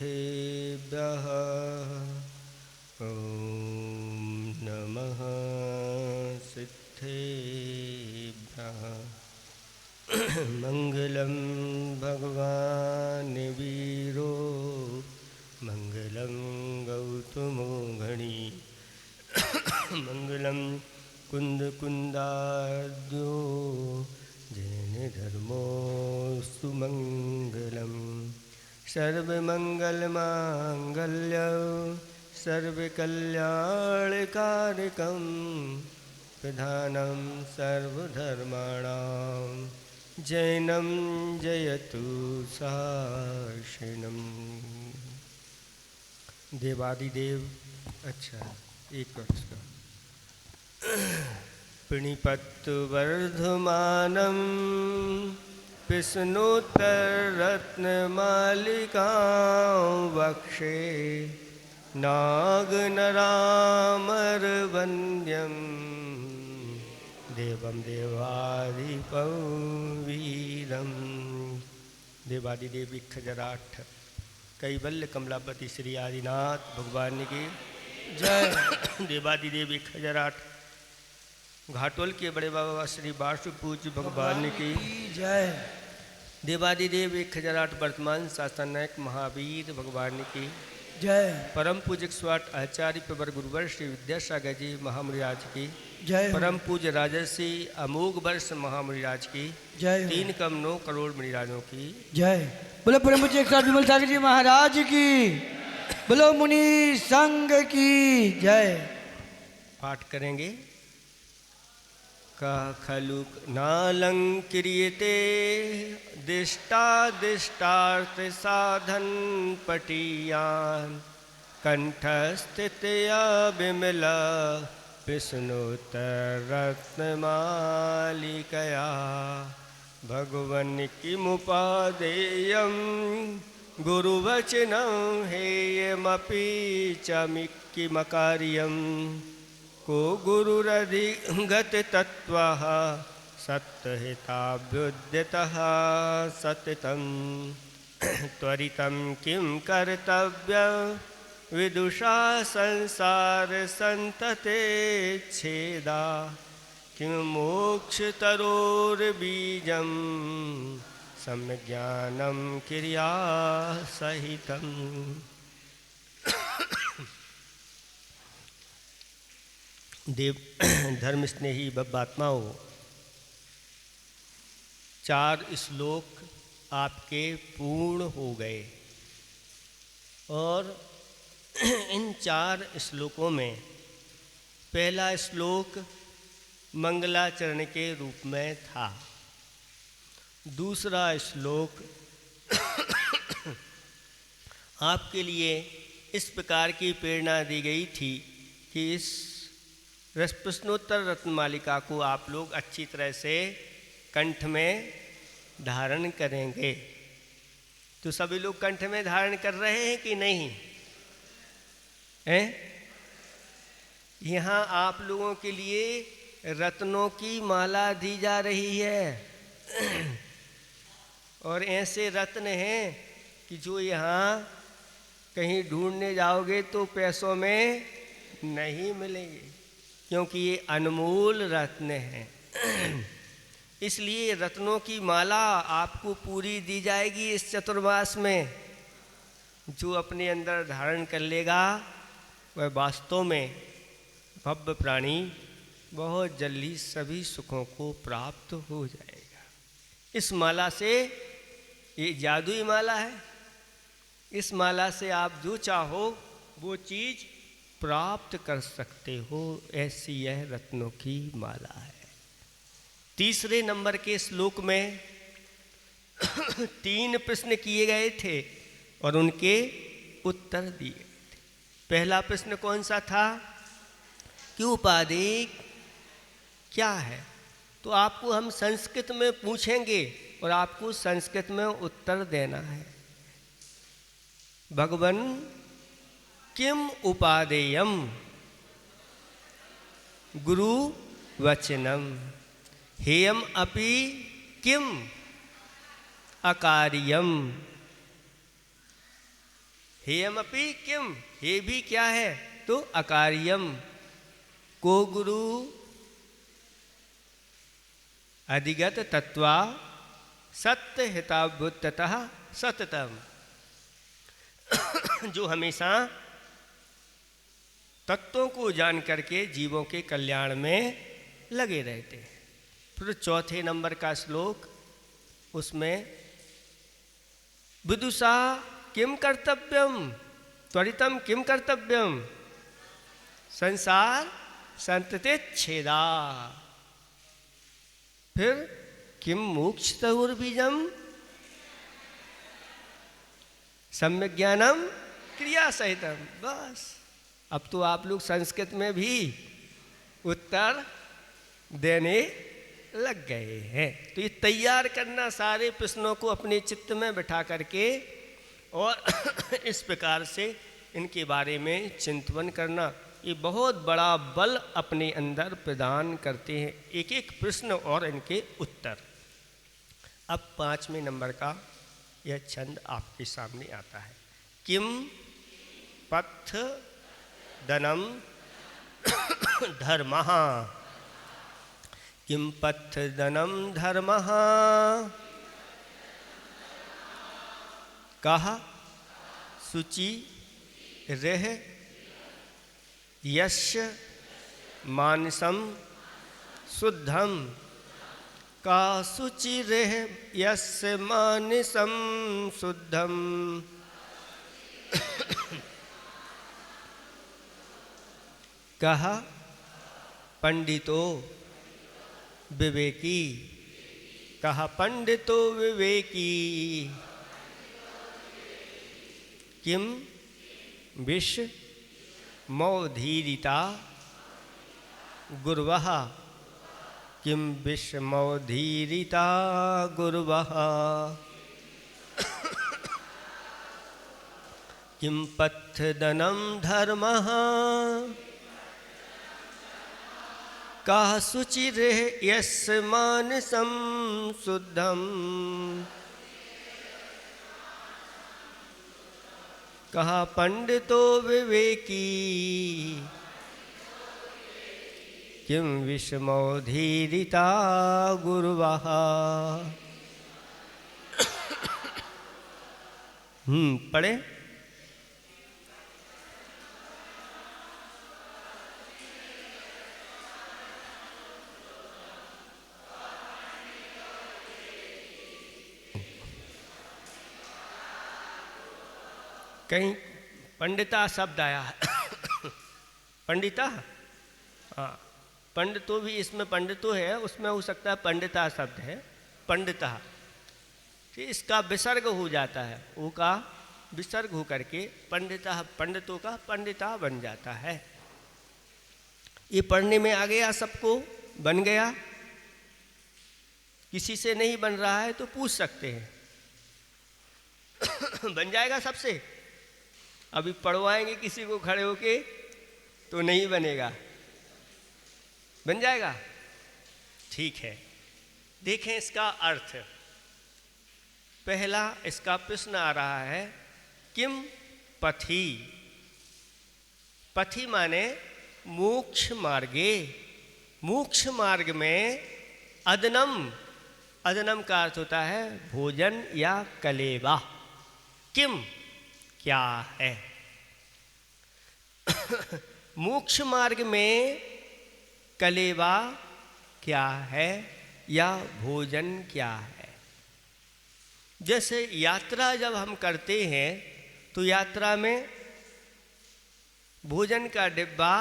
सिद्धेभ्यः ॐ नमः सिद्धेभ्यः। मंगलं भगवान् वीरो मंगलं गौतमो गणी मंगलं कुन्दकुन्दाद्यो जैन धर्मोऽस्तु मंगलम्। सर्वमंगलमांगल्य सर्वकल्याणकारकं प्रधानं सर्वधर्माणां जैनं जयतु शासनम्। देवादिदेव अच्छा एक वर्ष का प्रणिपत्तु वर्धमानं विष्णुतरत्नमालिकां वक्षे नागनरामरवन्द्यं देवं देवादिपं वीरं। देवादिदेव खजराठ कैवल्य कमलापति श्री आदिनाथ भगवान की जय। देवादिदेव खजराठ घाटोल के बड़े बाबा श्री वासु पूज्य भगवान की जय। देवादिदेव 1008 वर्तमान शासन नायक महावीर भगवान की जय। परम पूज्य 108 आचार्य प्रवर गुरुवर श्री विद्यासागर जी महामुनिराज की जय। परम पूज्य राजर्षि अमोघ वर्ष महामुनिराज की जय। 3 कम 9 करोड़ मुनिराजों की जय। बोलो परम पूज्य 108 विमल सागर जी महाराज की। बोलो मुनि संघ की जय। पाठ करेंगे। का खलु नालंक्रियते दिष्टादिष्टार्थ साधन पटीयान् कंठस्थितया विमला विष्णुतरत्नमालिकया भगवन् किमुपादेयं गुरुवचनं हेयमपि च किमकार्यम्। को गुरुरधिगत तत्त्वः सत्तहिताभ्युद्यतः सततं त्वरितं किं कर्तव्यं विदुषा संसार संतते छेदा किं मोक्षतरोर्बीजं सम्यग्ज्ञानं क्रियासहितम्। देव धर्म स्नेही बब्बात्माओं, 4 श्लोक आपके पूर्ण हो गए और इन 4 श्लोकों में पहला श्लोक मंगलाचरण के रूप में था। दूसरा श्लोक आपके लिए इस प्रकार की प्रेरणा दी गई थी कि इस प्रश्नोत्तर रत्नमालिका को आप लोग अच्छी तरह से कंठ में धारण करेंगे। तो सभी लोग कंठ में धारण कर रहे हैं कि नहीं हैं? यहाँ आप लोगों के लिए रत्नों की माला दी जा रही है और ऐसे रत्न हैं कि जो यहाँ कहीं ढूंढने जाओगे तो पैसों में नहीं मिलेंगे, क्योंकि ये अनमोल रत्न हैं। इसलिए रत्नों की माला आपको पूरी दी जाएगी इस चतुर्मास में। जो अपने अंदर धारण कर लेगा वह वास्तव में भव्य प्राणी बहुत जल्दी सभी सुखों को प्राप्त हो जाएगा। इस माला से, ये जादुई माला है, इस माला से आप जो चाहो वो चीज़ प्राप्त कर सकते हो। ऐसी यह रत्नों की माला है। तीसरे नंबर के श्लोक में 3 प्रश्न किए गए थे और उनके उत्तर दिए गए थे। पहला प्रश्न कौन सा था कि उपाधि क्या है? तो आपको हम संस्कृत में पूछेंगे और आपको संस्कृत में उत्तर देना है। भगवन किम उपादेयम गुरु वचनम हेयम अपि किम अकार्यम। हेयमपि किम, हे भी क्या है, तो अकार्यम, को गुरु अधिगत तत्वा सत्य हिताभूततः सततम, जो हमेशा तत्वों को जान करके जीवों के कल्याण में लगे रहते हैं। फिर चौथे नंबर का श्लोक, उसमें विदुषा किम कर्तव्यम त्वरितम किम कर्तव्यम संसार संतते छेदा, फिर किम मोक्ष तहुर्बीजम सम्यक ज्ञानम क्रिया सहितम। बस अब तो आप लोग संस्कृत में भी उत्तर देने लग गए हैं। तो ये तैयार करना सारे प्रश्नों को अपने चित्त में बिठा करके और इस प्रकार से इनके बारे में चिंतन करना, ये बहुत बड़ा बल अपने अंदर प्रदान करते हैं, एक एक प्रश्न और इनके उत्तर। अब 5वें नंबर का यह छंद आपके सामने आता है। किम पथ दनम धर्मः, किम पथ दनम धर्मः, कहा शुचि रह यस्य मानसम शुद्धम, का शुचि रह यस्य मानसम शुद्धम, कहा पंडितो विवेकी, कहा पंडितो विवेकी, किम विष मौधीरिता गुर्वः, किम विष मौधीरिता गुर्वः, किम पथदनम धर्मः, का शुचिरेह यस्य मानसं शुद्धम, कहा पंडितो विवेकी, किम विषमोधीरिता गुर्वः। पढ़े। कहीं पंडिता शब्द आया है। पंडिता, हाँ, पंडितो भी इसमें पंडितो है, उसमें हो सकता है पंडिता शब्द है, पंडिता, फिर इसका विसर्ग हो जाता है, वो का विसर्ग हो करके पंडिता, पंडितों का पंडिता बन जाता है। ये पढ़ने में आ गया, सबको बन गया। किसी से नहीं बन रहा है तो पूछ सकते हैं। बन जाएगा सबसे। अभी पढ़वाएंगे किसी को खड़े होके तो नहीं बनेगा, बन जाएगा। ठीक है, देखें इसका अर्थ। पहला इसका प्रश्न आ रहा है, किम पथि। पथि माने मोक्ष मार्गे। मोक्ष मार्ग में अदनम, अदनम का अर्थ होता है भोजन या कलेवा। किम क्या है। मोक्ष मार्ग में कलेवा क्या है या भोजन क्या है। जैसे यात्रा जब हम करते हैं तो यात्रा में भोजन का डिब्बा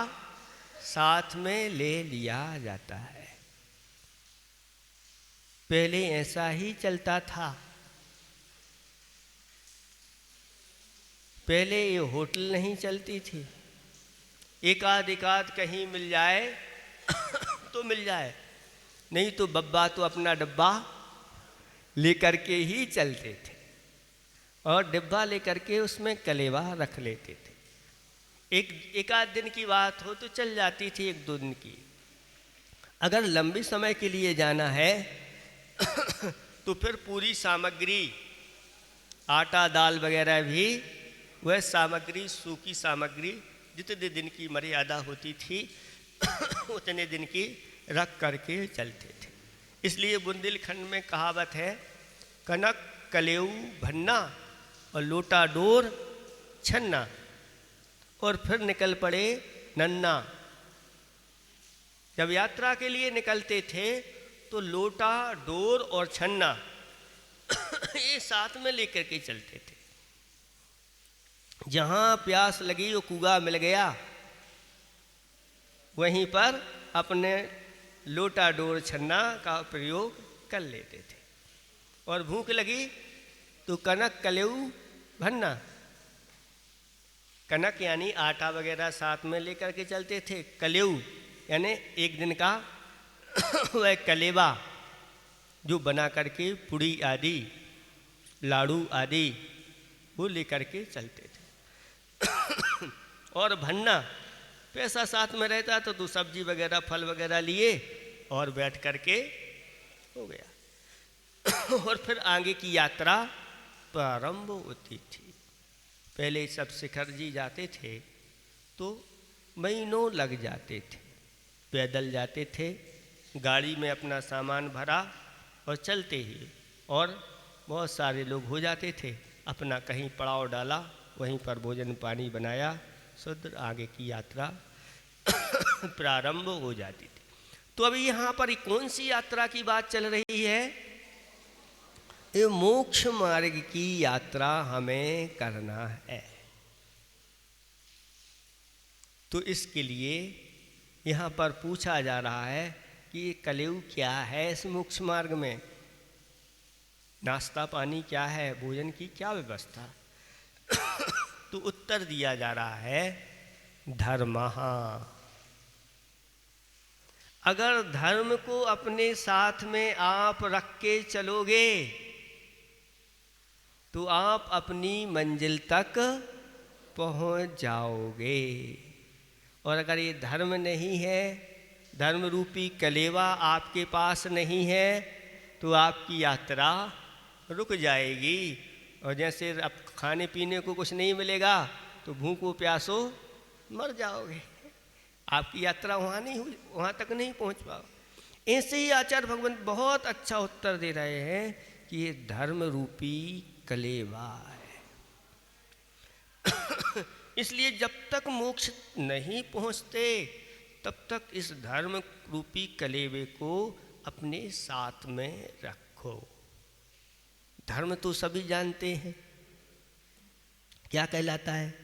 साथ में ले लिया जाता है। पहले ऐसा ही चलता था। पहले ये होटल नहीं चलती थी, एकाध कहीं मिल जाए तो मिल जाए, नहीं तो बब्बा तो अपना डब्बा लेकर के ही चलते थे और डिब्बा लेकर के उसमें कलेवा रख लेते थे। एक आध दिन की बात हो तो चल जाती थी, एक दो दिन की। अगर लंबे समय के लिए जाना है तो फिर पूरी सामग्री, आटा दाल वगैरह भी वह सामग्री, सूखी सामग्री जितने दिन की मर्यादा होती थी उतने दिन की रख करके चलते थे। इसलिए बुंदेलखंड में कहावत है, कनक कलेऊ भन्ना और लोटा डोर छन्ना, और फिर निकल पड़े नन्ना। जब यात्रा के लिए निकलते थे तो लोटा, डोर और छन्ना ये साथ में लेकर के चलते थे। जहाँ प्यास लगी वो कुआ मिल गया, वहीं पर अपने लोटा, डोर, छन्ना का प्रयोग कर लेते थे। और भूख लगी तो कनक कलेऊ भन्ना, कनक यानी आटा वगैरह साथ में लेकर के चलते थे, कलेऊ यानी एक दिन का वह कलेवा जो बना करके पुड़ी आदि, लाड़ू आदि वो लेकर के चलते थे। और भन्ना, पैसा साथ में रहता तो सब्जी वगैरह फल वगैरह लिए और बैठ करके हो गया। और फिर आगे की यात्रा प्रारंभ होती थी। पहले सब शिखर जी जाते थे तो महीनों लग जाते थे, पैदल जाते थे, गाड़ी में अपना सामान भरा और चलते ही, और बहुत सारे लोग हो जाते थे। अपना कहीं पड़ाव डाला, वहीं पर भोजन पानी बनाया, शुद्ध आगे की यात्रा प्रारंभ हो जाती थी। तो अभी यहाँ पर कौन सी यात्रा की बात चल रही है? ये मोक्ष मार्ग की यात्रा हमें करना है। तो इसके लिए यहाँ पर पूछा जा रहा है कि ये कलेऊ क्या है, इस मोक्ष मार्ग में नाश्ता पानी क्या है, भोजन की क्या व्यवस्था? तो उत्तर दिया जा रहा है, धर्मः। अगर धर्म को अपने साथ में आप रख के चलोगे तो आप अपनी मंजिल तक पहुंच जाओगे। और अगर ये धर्म नहीं है, धर्म रूपी कलेवा आपके पास नहीं है, तो आपकी यात्रा रुक जाएगी। और जैसे अब खाने पीने को कुछ नहीं मिलेगा तो भूखो प्यासो मर जाओगे, आपकी यात्रा वहाँ नहीं हुई, वहाँ तक नहीं पहुँच पाओ। ऐसे ही आचार्य भगवंत बहुत अच्छा उत्तर दे रहे हैं कि ये धर्म रूपी कलेवा है। इसलिए जब तक मोक्ष नहीं पहुँचते तब तक इस धर्म रूपी कलेवे को अपने साथ में रखो। धर्म तो सभी जानते हैं क्या कहलाता है।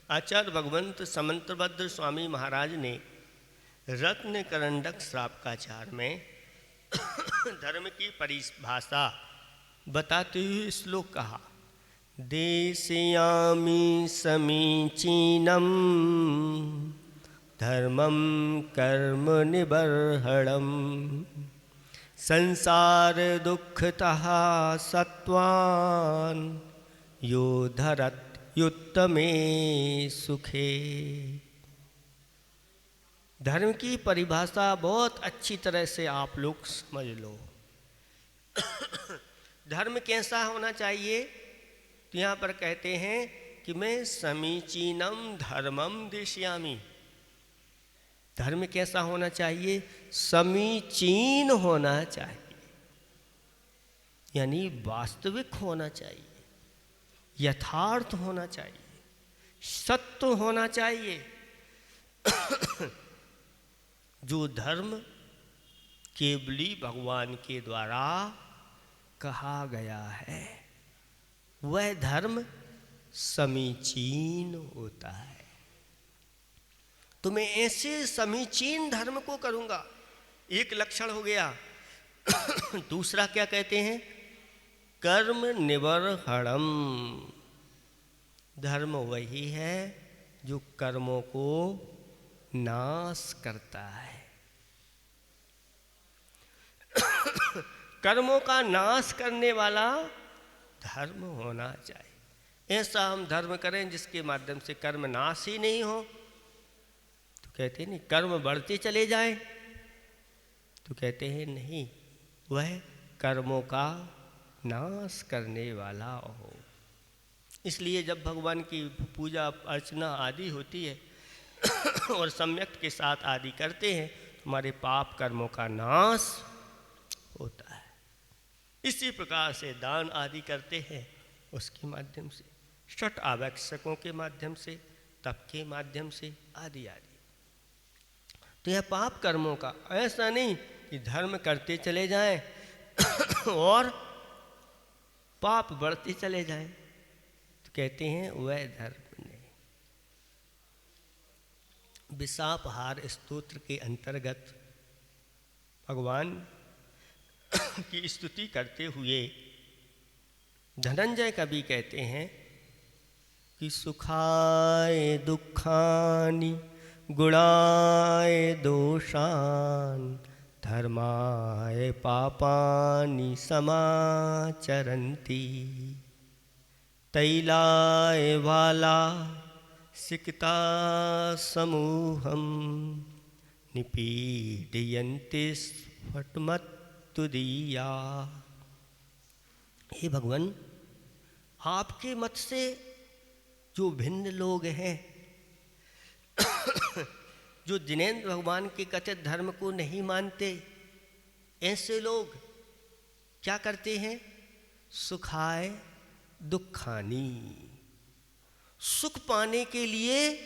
आचार्य भगवंत समंतभद्र स्वामी महाराज ने रत्न करंडक श्रावकाचार में धर्म की परिभाषा बताते हुए श्लोक कहा, देशयामि समीचीनम धर्मम कर्म निबर्हणम संसार दुःखतः सत्वान् यो धरत युत्तमे सुखे। धर्म की परिभाषा बहुत अच्छी तरह से आप लोग समझ लो। धर्म कैसा होना चाहिए? तो यहाँ पर कहते हैं कि मैं समीचीनम धर्मम देशयामि। धर्म कैसा होना चाहिए? समीचीन होना चाहिए, यानी वास्तविक होना चाहिए, यथार्थ होना चाहिए, सत्य होना चाहिए। जो धर्म केवली भगवान के द्वारा कहा गया है वह धर्म समीचीन होता है। तो मैं ऐसे समीचीन धर्म को करूंगा, एक लक्षण हो गया। दूसरा क्या कहते हैं? कर्म निबर्हणम। धर्म वही है जो कर्मों को नाश करता है। कर्मों का नाश करने वाला धर्म होना चाहिए। ऐसा हम धर्म करें जिसके माध्यम से कर्म नाश ही नहीं हो। तो कहते नहीं कर्म बढ़ते चले जाएं, तो कहते हैं नहीं, वह कर्मों का नाश करने वाला हो। इसलिए जब भगवान की पूजा अर्चना आदि होती है और सम्यक के साथ आदि करते हैं, हमारे पाप कर्मों का नाश होता है। इसी प्रकार से दान आदि करते हैं, उसके माध्यम से, षट आवश्यकों के माध्यम से, तप के माध्यम से, आदि आदि। तो यह पाप कर्मों का, ऐसा नहीं कि धर्म करते चले जाएं और पाप बढ़ते चले जाएं, तो कहते हैं वह धर्म नहीं। विशापहार स्तोत्र के अंतर्गत भगवान की स्तुति करते हुए धनंजय कवि कहते हैं कि सुखाय दुखानि गुणाय दोषान् धर्माय पापानि समाचरन्ति तैलाय वाला सिकता समूहं निपीडयन्ति स्फुटमत्तुदीया। हे भगवान, आपके मत से जो भिन्न लोग हैं, जो जिनेंद्र भगवान के कथित धर्म को नहीं मानते, ऐसे लोग क्या करते हैं? सुखाय दुखानी, सुख पाने के लिए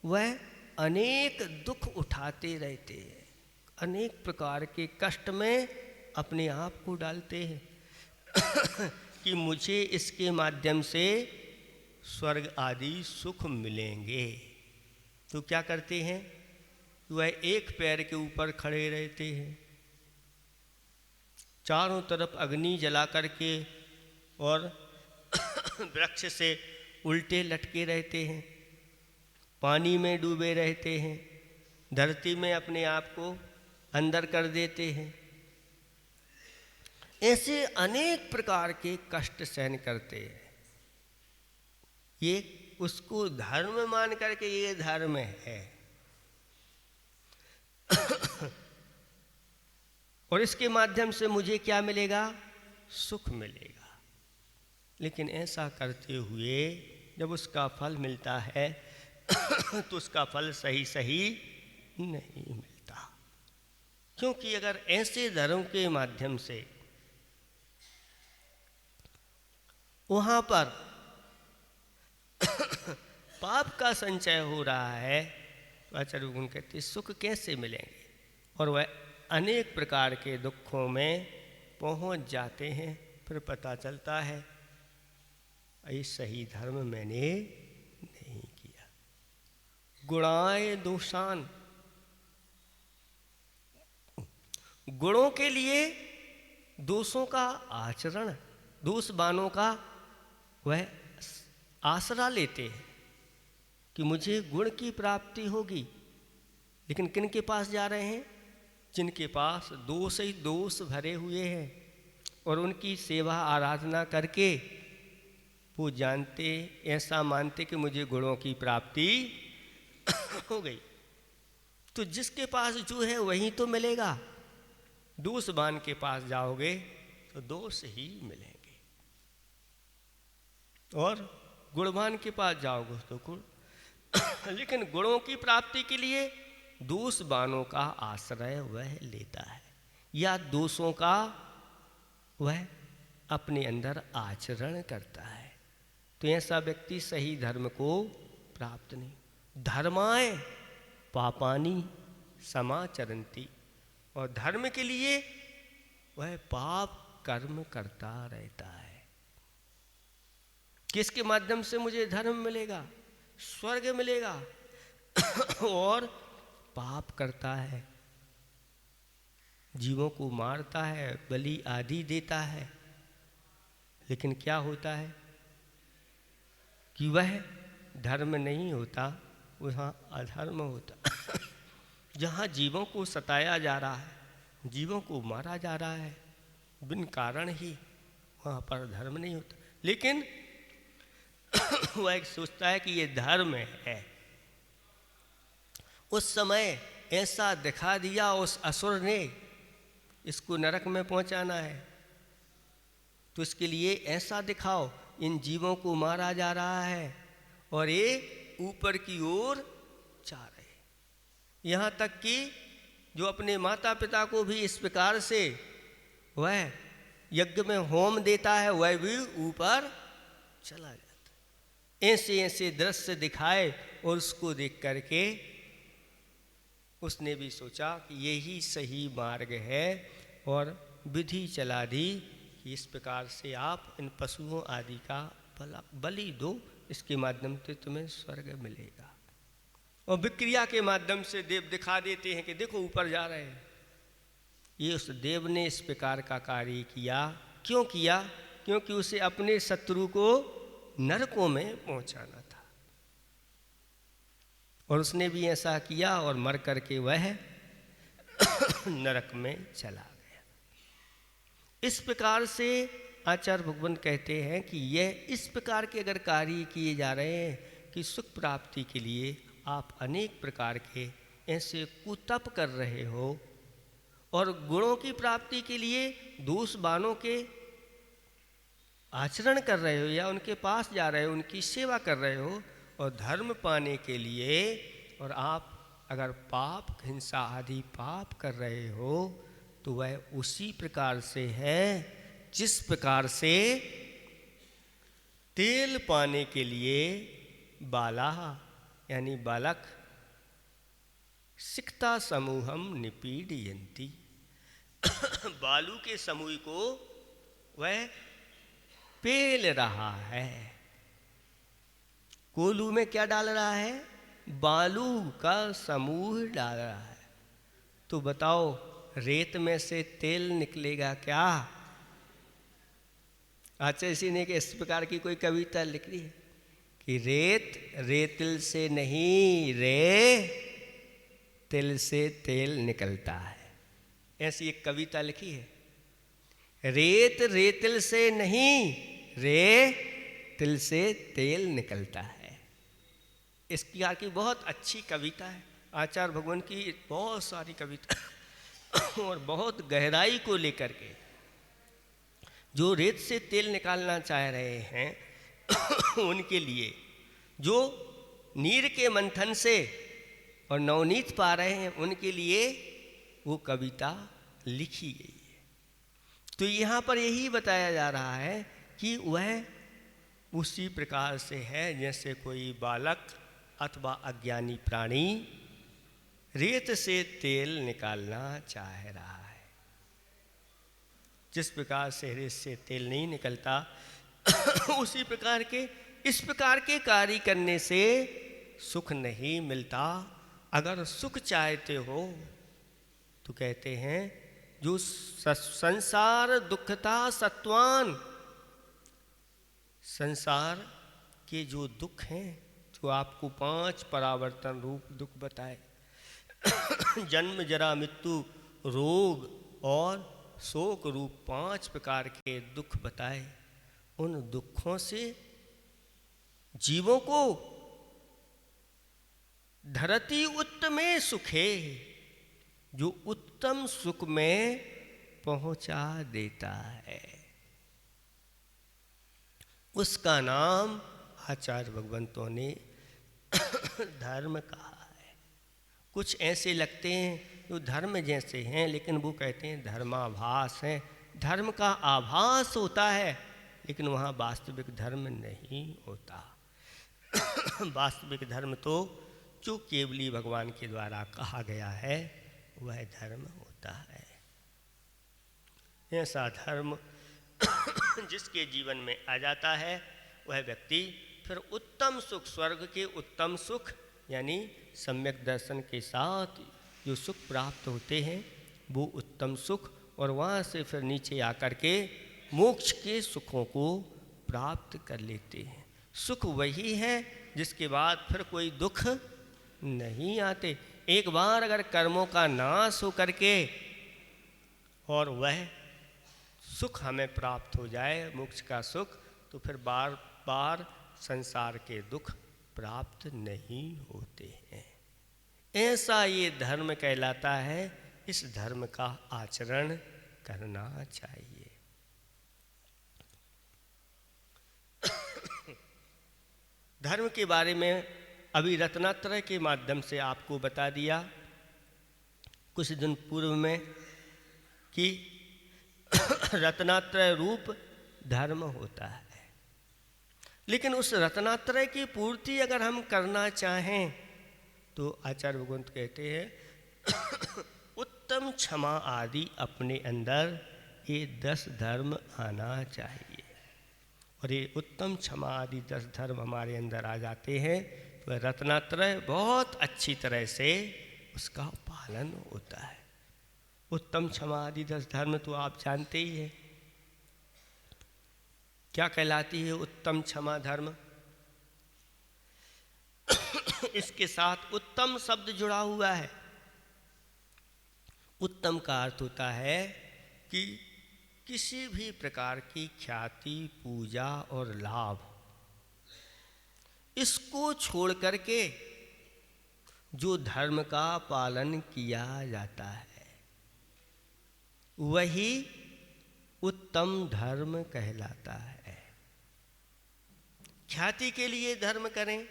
वह अनेक दुख उठाते रहते हैं, अनेक प्रकार के कष्ट में अपने आप को डालते हैं कि मुझे इसके माध्यम से स्वर्ग आदि सुख मिलेंगे। तो क्या करते हैं? वह एक पैर के ऊपर खड़े रहते हैं, चारों तरफ अग्नि जला करके और वृक्ष से उल्टे लटके रहते हैं, पानी में डूबे रहते हैं, धरती में अपने आप को अंदर कर देते हैं। ऐसे अनेक प्रकार के कष्ट सहन करते हैं। ये उसको धर्म मान करके ये धर्म है और इसके माध्यम से मुझे क्या मिलेगा? सुख मिलेगा। लेकिन ऐसा करते हुए जब उसका फल मिलता है तो उसका फल सही सही नहीं मिलता, क्योंकि अगर ऐसे धर्म के माध्यम से वहाँ पर पाप का संचय हो रहा है, तो आचार्य गुण कहते सुख कैसे मिलेंगे? और वह अनेक प्रकार के दुखों में पहुंच जाते हैं। फिर पता चलता है ये सही धर्म मैंने नहीं किया। गुणाय दोषान, गुणों के लिए दोषों का आचरण, दोषवानों का वह आसरा लेते हैं कि मुझे गुण की प्राप्ति होगी। लेकिन किन के पास जा रहे हैं? जिनके पास दोष ही दोष भरे हुए हैं और उनकी सेवा आराधना करके वो जानते, ऐसा मानते कि मुझे गुणों की प्राप्ति हो गई। तो जिसके पास जो है वही तो मिलेगा। दोषवान के पास जाओगे तो दोष ही मिलेंगे और गुणवान के पास जाओगे तो गुण। लेकिन गुणों की प्राप्ति के लिए दोषवानों का आश्रय वह लेता है या दोषों का वह अपने अंदर आचरण करता है। तो ऐसा व्यक्ति सही धर्म को प्राप्त नहीं। धर्माय पापानि समाचरन्ति, और धर्म के लिए वह पाप कर्म करता रहता है। किसके माध्यम से मुझे धर्म मिलेगा? स्वर्ग मिलेगा। और पाप करता है, जीवों को मारता है, बलि आदि देता है। लेकिन क्या होता है कि वह धर्म नहीं होता, वहाँ अधर्म होता। जहाँ जीवों को सताया जा रहा है, जीवों को मारा जा रहा है बिन कारण ही, वहाँ पर धर्म नहीं होता। लेकिन वह एक सोचता है कि ये धर्म है। उस समय ऐसा दिखा दिया उस असुर ने, इसको नरक में पहुंचाना है तो इसके लिए ऐसा दिखाओ, इन जीवों को मारा जा रहा है और ये ऊपर की ओर जा रहे हैं। यहाँ तक कि जो अपने माता पिता को भी इस प्रकार से वह यज्ञ में होम देता है, वह भी ऊपर चला जाता है। ऐसे ऐसे दृश्य दिखाए और उसको देख करके उसने भी सोचा कि यही सही मार्ग है और विधि चला दी कि इस प्रकार से आप इन पशुओं आदि का बलि दो, इसके माध्यम से तुम्हें स्वर्ग मिलेगा। और विक्रिया के माध्यम से देव दिखा देते हैं कि देखो ऊपर जा रहे हैं। ये उस देव ने इस प्रकार का कार्य किया। क्यों किया? क्योंकि उसे अपने शत्रु को नरकों में पहुंचाना था और उसने भी ऐसा किया और मर करके वह नरक में चला गया। इस प्रकार से आचार्य भगवान कहते हैं कि यह इस प्रकार के अगर कार्य किए जा रहे हैं कि सुख प्राप्ति के लिए आप अनेक प्रकार के ऐसे कुतप कर रहे हो और गुणों की प्राप्ति के लिए दोषवानों के आचरण कर रहे हो या उनके पास जा रहे हो, उनकी सेवा कर रहे हो, और धर्म पाने के लिए और आप अगर पाप हिंसा आदि पाप कर रहे हो तो वह उसी प्रकार से है जिस प्रकार से तेल पाने के लिए बाला यानी बालक सिक्ता समूहम निपीडयन्ति बालू के समूह को वह पेल रहा है। कोलू में क्या डाल रहा है? बालू का समूह डाल रहा है। तो बताओ रेत में से तेल निकलेगा क्या? आचार्य ने कि इस प्रकार की कोई कविता लिख ली है कि रेत रेतिल से नहीं रे तिल से तेल निकलता है, ऐसी एक कविता लिखी है। रेत रेतिल से नहीं रे तिल से तेल निकलता है। इसकी आगे बहुत अच्छी कविता है। आचार्य भगवान की बहुत सारी कविता और बहुत गहराई को लेकर के जो रेत से तेल निकालना चाह रहे हैं उनके लिए, जो नीर के मंथन से और नवनीत पा रहे हैं उनके लिए वो कविता लिखी गई है। तो यहाँ पर यही बताया जा रहा है कि वह उसी प्रकार से है जैसे कोई बालक अथवा अज्ञानी प्राणी रेत से तेल निकालना चाह रहा है। जिस प्रकार से रेत से तेल नहीं निकलता उसी प्रकार के इस प्रकार के कार्य करने से सुख नहीं मिलता। अगर सुख चाहते हो तो कहते हैं जो संसार दुखता सत्वान, संसार के जो दुख हैं जो आपको 5 परावर्तन रूप दुख बताए जन्म जरा मृत्यु रोग और शोक रूप 5 प्रकार के दुख बताए, उन दुखों से जीवों को धरती उत्तमे सुखे, जो उत्तम सुख में पहुंचा देता है, उसका नाम आचार्य भगवंतों ने धर्म कहा है। कुछ ऐसे लगते हैं जो धर्म जैसे हैं लेकिन वो कहते हैं धर्माभास है। धर्म का आभास होता है लेकिन वहाँ वास्तविक धर्म नहीं होता। वास्तविक धर्म तो जो केवली भगवान के द्वारा कहा गया है वह धर्म होता है। ऐसा धर्म जिसके जीवन में आ जाता है वह व्यक्ति फिर उत्तम सुख, स्वर्ग के उत्तम सुख यानी सम्यक दर्शन के साथ जो सुख प्राप्त होते हैं वो उत्तम सुख, और वहाँ से फिर नीचे आकर के मोक्ष के सुखों को प्राप्त कर लेते हैं। सुख वही है जिसके बाद फिर कोई दुख नहीं आते। एक बार अगर कर्मों का नाश हो करके और वह सुख हमें प्राप्त हो जाए, मोक्ष का सुख, तो फिर बार बार संसार के दुख प्राप्त नहीं होते हैं। ऐसा ये धर्म कहलाता है। इस धर्म का आचरण करना चाहिए। धर्म के बारे में अभी रत्नात्रय के माध्यम से आपको बता दिया कुछ दिन पूर्व में कि रत्नात्रय रूप धर्म होता है। लेकिन उस रत्नात्रय की पूर्ति अगर हम करना चाहें तो आचार्य भगवंत कहते हैं उत्तम क्षमा आदि अपने अंदर ये 10 धर्म आना चाहिए। और ये उत्तम क्षमा आदि 10 धर्म हमारे अंदर आ जाते हैं तो रत्नात्रय बहुत अच्छी तरह से उसका पालन होता है। उत्तम क्षमा आदि 10 धर्म तो आप जानते ही हैं। क्या कहलाती है उत्तम क्षमा धर्म? इसके साथ उत्तम शब्द जुड़ा हुआ है। उत्तम का अर्थ होता है कि किसी भी प्रकार की ख्याति, पूजा और लाभ, इसको छोड़ करके जो धर्म का पालन किया जाता है वही उत्तम धर्म कहलाता है। ख्याति के लिए धर्म करें,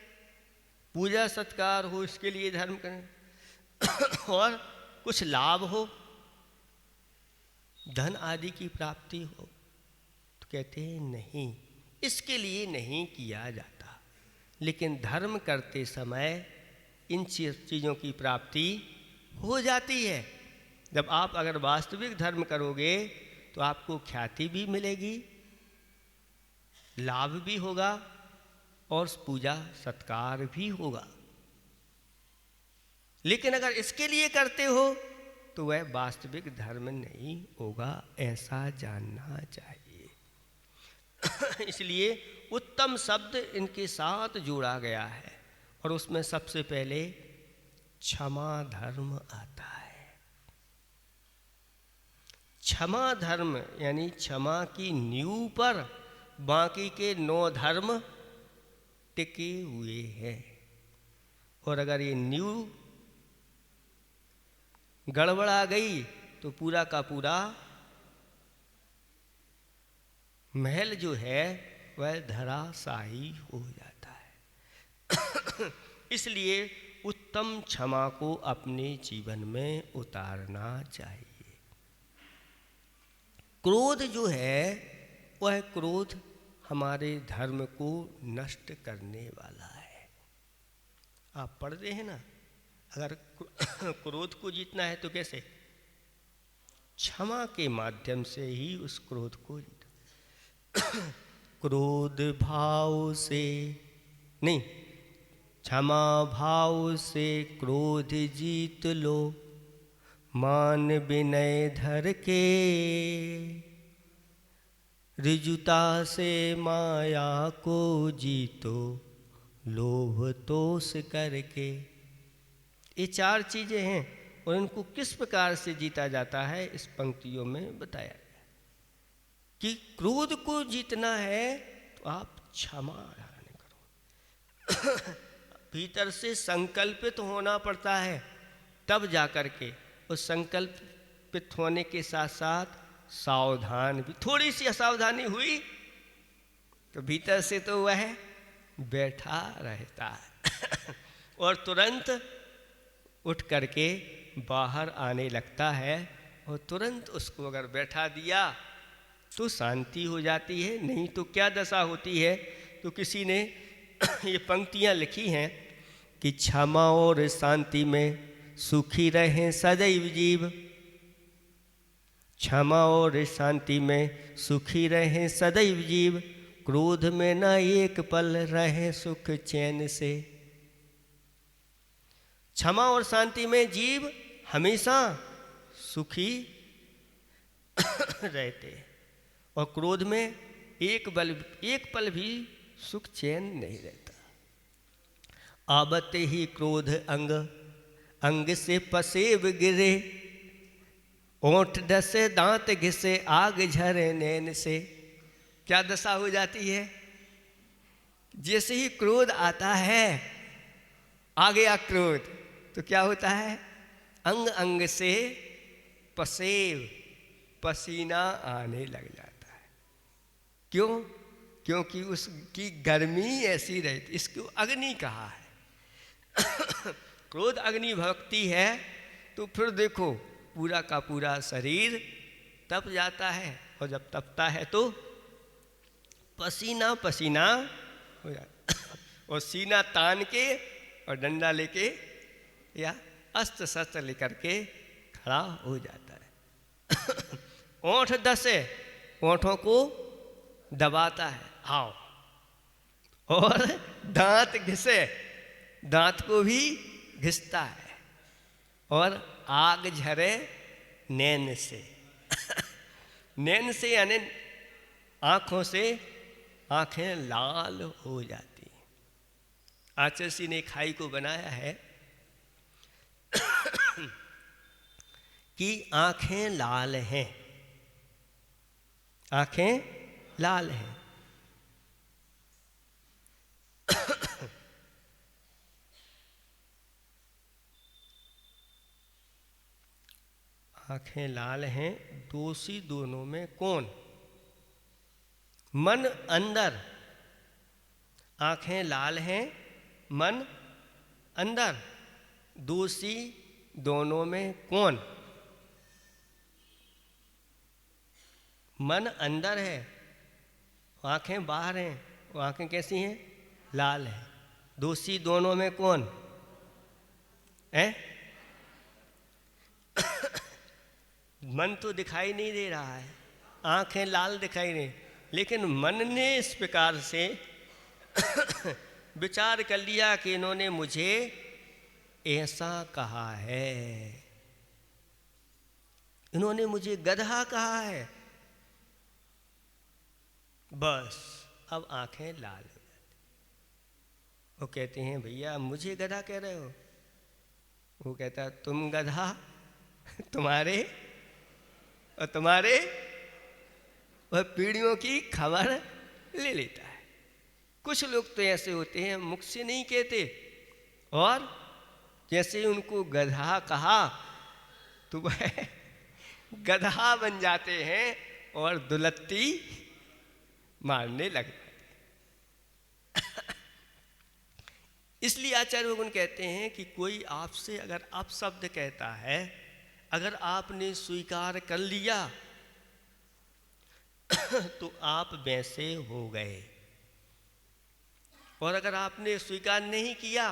पूजा सत्कार हो इसके लिए धर्म करें और कुछ लाभ हो, धन आदि की प्राप्ति हो, तो कहते हैं नहीं, इसके लिए नहीं किया जाता। लेकिन धर्म करते समय इन चीज़ों की प्राप्ति हो जाती है। जब आप अगर वास्तविक धर्म करोगे तो आपको ख्याति भी मिलेगी, लाभ भी होगा और पूजा सत्कार भी होगा। लेकिन अगर इसके लिए करते हो तो वह वास्तविक धर्म नहीं होगा, ऐसा जानना चाहिए। इसलिए उत्तम शब्द इनके साथ जोड़ा गया है और उसमें सबसे पहले क्षमा धर्म आता है। क्षमा धर्म यानी क्षमा की नींव पर बाकी के 9 धर्म टिके हुए हैं। और अगर ये नींव गड़बड़ा गई तो पूरा का पूरा महल जो है वह धराशायी हो जाता है। इसलिए उत्तम क्षमा को अपने जीवन में उतारना चाहिए। क्रोध जो है वह क्रोध हमारे धर्म को नष्ट करने वाला है। आप पढ़ते हैं ना, अगर क्रोध को जीतना है तो कैसे? क्षमा के माध्यम से ही उस क्रोध को जीता। क्रोध भाव से नहीं, क्षमा भाव से क्रोध जीत लो, मान विनय धर के, ऋजुता से माया को जीतो, लोभ तोष करके। ये 4 चीज़ें हैं और इनको किस प्रकार से जीता जाता है इस पंक्तियों में बताया गया कि क्रोध को जीतना है तो आप क्षमा करो। भीतर से संकल्पित होना पड़ता है, तब जाकर के उस संकल्पित होने के साथ साथ सावधान भी। थोड़ी सी असावधानी हुई तो भीतर से तो वह बैठा रहता है और तुरंत उठ करके बाहर आने लगता है। और तुरंत उसको अगर बैठा दिया तो शांति हो जाती है। नहीं तो क्या दशा होती है? तो किसी ने ये पंक्तियाँ लिखी हैं कि क्षमा और शांति में सुखी रहें सदैव जीव, क्षमा और शांति में सुखी रहें सदैव जीव, क्रोध में न एक पल रहे सुख चैन से। क्षमा और शांति में जीव हमेशा सुखी रहते और क्रोध में एक पल भी सुख चैन नहीं रहता। आबते ही क्रोध अंग अंग से पसेब गिरे, ओंठ डसे दांत घिसे आग झरे नैन से। क्या दशा हो जाती है? जैसे ही क्रोध आता है, आ गया क्रोध, तो क्या होता है? अंग अंग से पसेब, पसीना आने लग जाता है। क्यों? क्योंकि उसकी गर्मी ऐसी रहती, इसको अग्नि कहा है। क्रोध अग्नि भक्ति है, तो फिर देखो पूरा का पूरा शरीर तप जाता है, और जब तपता है तो पसीना पसीना हो जाता, और सीना तान के और डंडा लेके या अस्त्र शस्त्र लेकर के खड़ा हो जाता है। ओंठ दसे, ओंठों को दबाता है, आओ, और दांत घिसे, दांत को भी घिसता है, और आग झरे नैन से। नैन से यानी आँखों से आँखें लाल हो जाती। आचार्य ने खाई को बनाया है कि आँखें लाल हैं, आँखें लाल हैं। आँखें लाल हैं, दोषी दोनों में कौन? मन अंदर, आँखें लाल हैं, मन अंदर, दोषी दोनों में कौन? मन अंदर है, आँखें बाहर हैं, वो आँखें कैसी हैं? लाल हैं। दोषी दोनों में कौन है? मन तो दिखाई नहीं दे रहा है, आँखें लाल दिखाई नहीं, लेकिन मन ने इस प्रकार से विचार कर लिया कि इन्होंने मुझे ऐसा कहा है, इन्होंने मुझे गधा कहा है, बस अब आंखें लाल हो जाती। वो कहते हैं भैया मुझे गधा कह रहे हो? वो कहता तुम गधा, तुम्हारे और तुम्हारे वह पीढ़ियों की खबर ले लेता है। कुछ लोग तो ऐसे होते हैं मुख से नहीं कहते, और जैसे उनको गधा कहा तो वह गधा बन जाते हैं और दुलत्ती मारने लग जाते। इसलिए आचार्य भगवान कहते हैं कि कोई आपसे अगर अपशब्द कहता है, अगर आपने स्वीकार कर लिया तो आप वैसे हो गए, और अगर आपने स्वीकार नहीं किया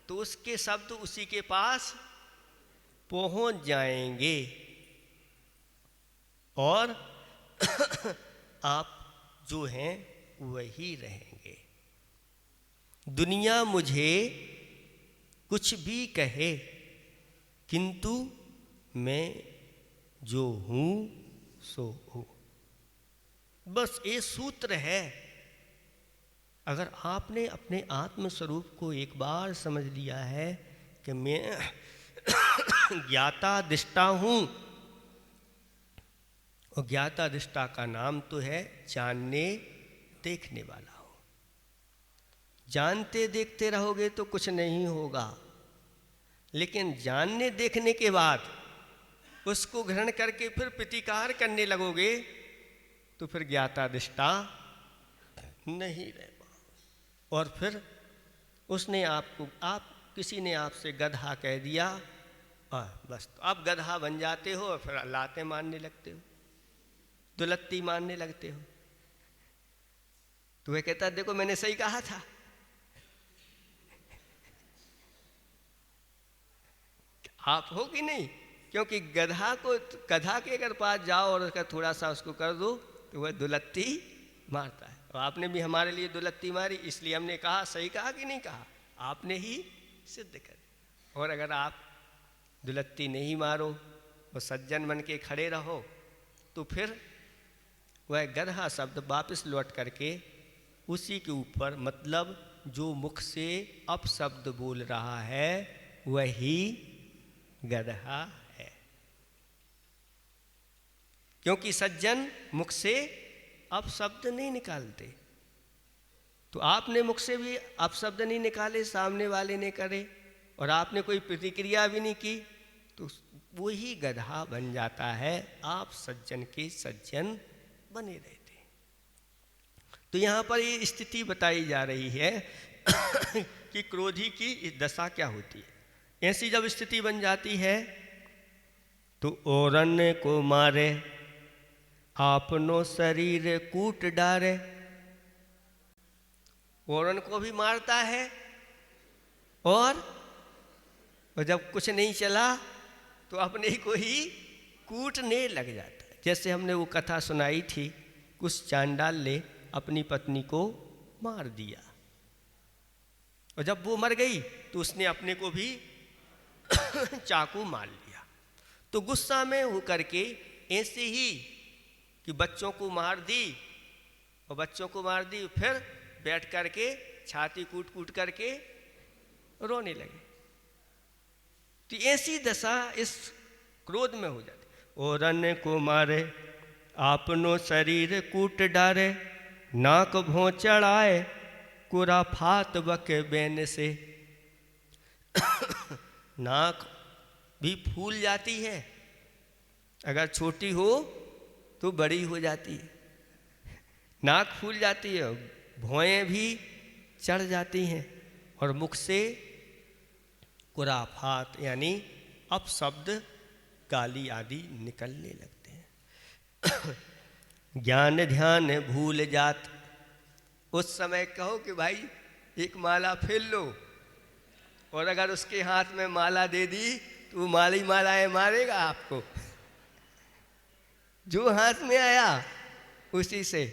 तो उसके शब्द उसी के पास पहुंच जाएंगे, और आप जो हैं वही रहेंगे। दुनिया मुझे कुछ भी कहे, किंतु मैं जो हूं सो हूं। बस ये सूत्र है। अगर आपने अपने आत्म स्वरूप को एक बार समझ लिया है कि मैं ज्ञाता दृष्टा हूं, और ज्ञाता दृष्टा का नाम तो है जानने देखने वाला हो। जानते देखते रहोगे तो कुछ नहीं होगा, लेकिन जानने देखने के बाद उसको ग्रहण करके फिर प्रतिकार करने लगोगे तो फिर ज्ञाता दृष्टा नहीं रह पाओगे। और फिर उसने आपको, किसी ने आपसे गधा कह दिया, और बस तो आप गधा बन जाते हो, और फिर लाते मारने लगते हो, दुलत्ती मारने लगते हो। तो वह कहता देखो मैंने सही कहा था। आप हो कि नहीं? क्योंकि गधा के अगर पास जाओ और उसका थोड़ा सा उसको कर दो तो वह दुलत्ती मारता है। और आपने भी हमारे लिए दुलत्ती मारी, इसलिए हमने कहा सही कहा कि नहीं कहा, आपने ही सिद्ध कर दिया। और अगर आप दुलत्ती नहीं मारो और सज्जन बन के खड़े रहो तो फिर वह गधा शब्द वापस लौट करके उसी के ऊपर, मतलब जो मुख से अपशब्द बोल रहा है वही गधा है। क्योंकि सज्जन मुख से अपशब्द नहीं निकालते, तो आपने मुख से भी अपशब्द नहीं निकाले, सामने वाले ने करे, और आपने कोई प्रतिक्रिया भी नहीं की, तो वही गधा बन जाता है। आप सज्जन के सज्जन बने रहते। तो यहाँ पर ये स्थिति बताई जा रही है कि क्रोधी की दशा क्या होती है। ऐसी जब स्थिति बन जाती है तो औरन को मारे आपनो शरीर कूट डारे। औरन को भी मारता है और जब कुछ नहीं चला तो अपने को ही कूटने लग जाता है। जैसे हमने वो कथा सुनाई थी, कुछ चांडाल ने अपनी पत्नी को मार दिया और जब वो मर गई तो उसने अपने को भी चाकू मार लिया। तो गुस्सा में होकर के ऐसे ही कि बच्चों को मार दी और बच्चों को मार दी, फिर बैठ करके छाती कूट कूट करके रोने लगे। तो ऐसी दशा इस क्रोध में हो जाती। औरन को मारे आपनो शरीर कूट डारे, नाक भों चढ़ाए कुराफात बक बैन से। नाक भी फूल जाती है, अगर छोटी हो तो बड़ी हो जाती है। नाक फूल जाती है, भौएं भी चढ़ जाती हैं और मुख से कुराफात यानी अपशब्द गाली आदि निकलने लगते हैं। ज्ञान ध्यान भूल जात। उस समय कहो कि भाई एक माला फेर लो, और अगर उसके हाथ में माला दे दी तो वो माली मालाएं मारेगा आपको। जो हाथ में आया उसी से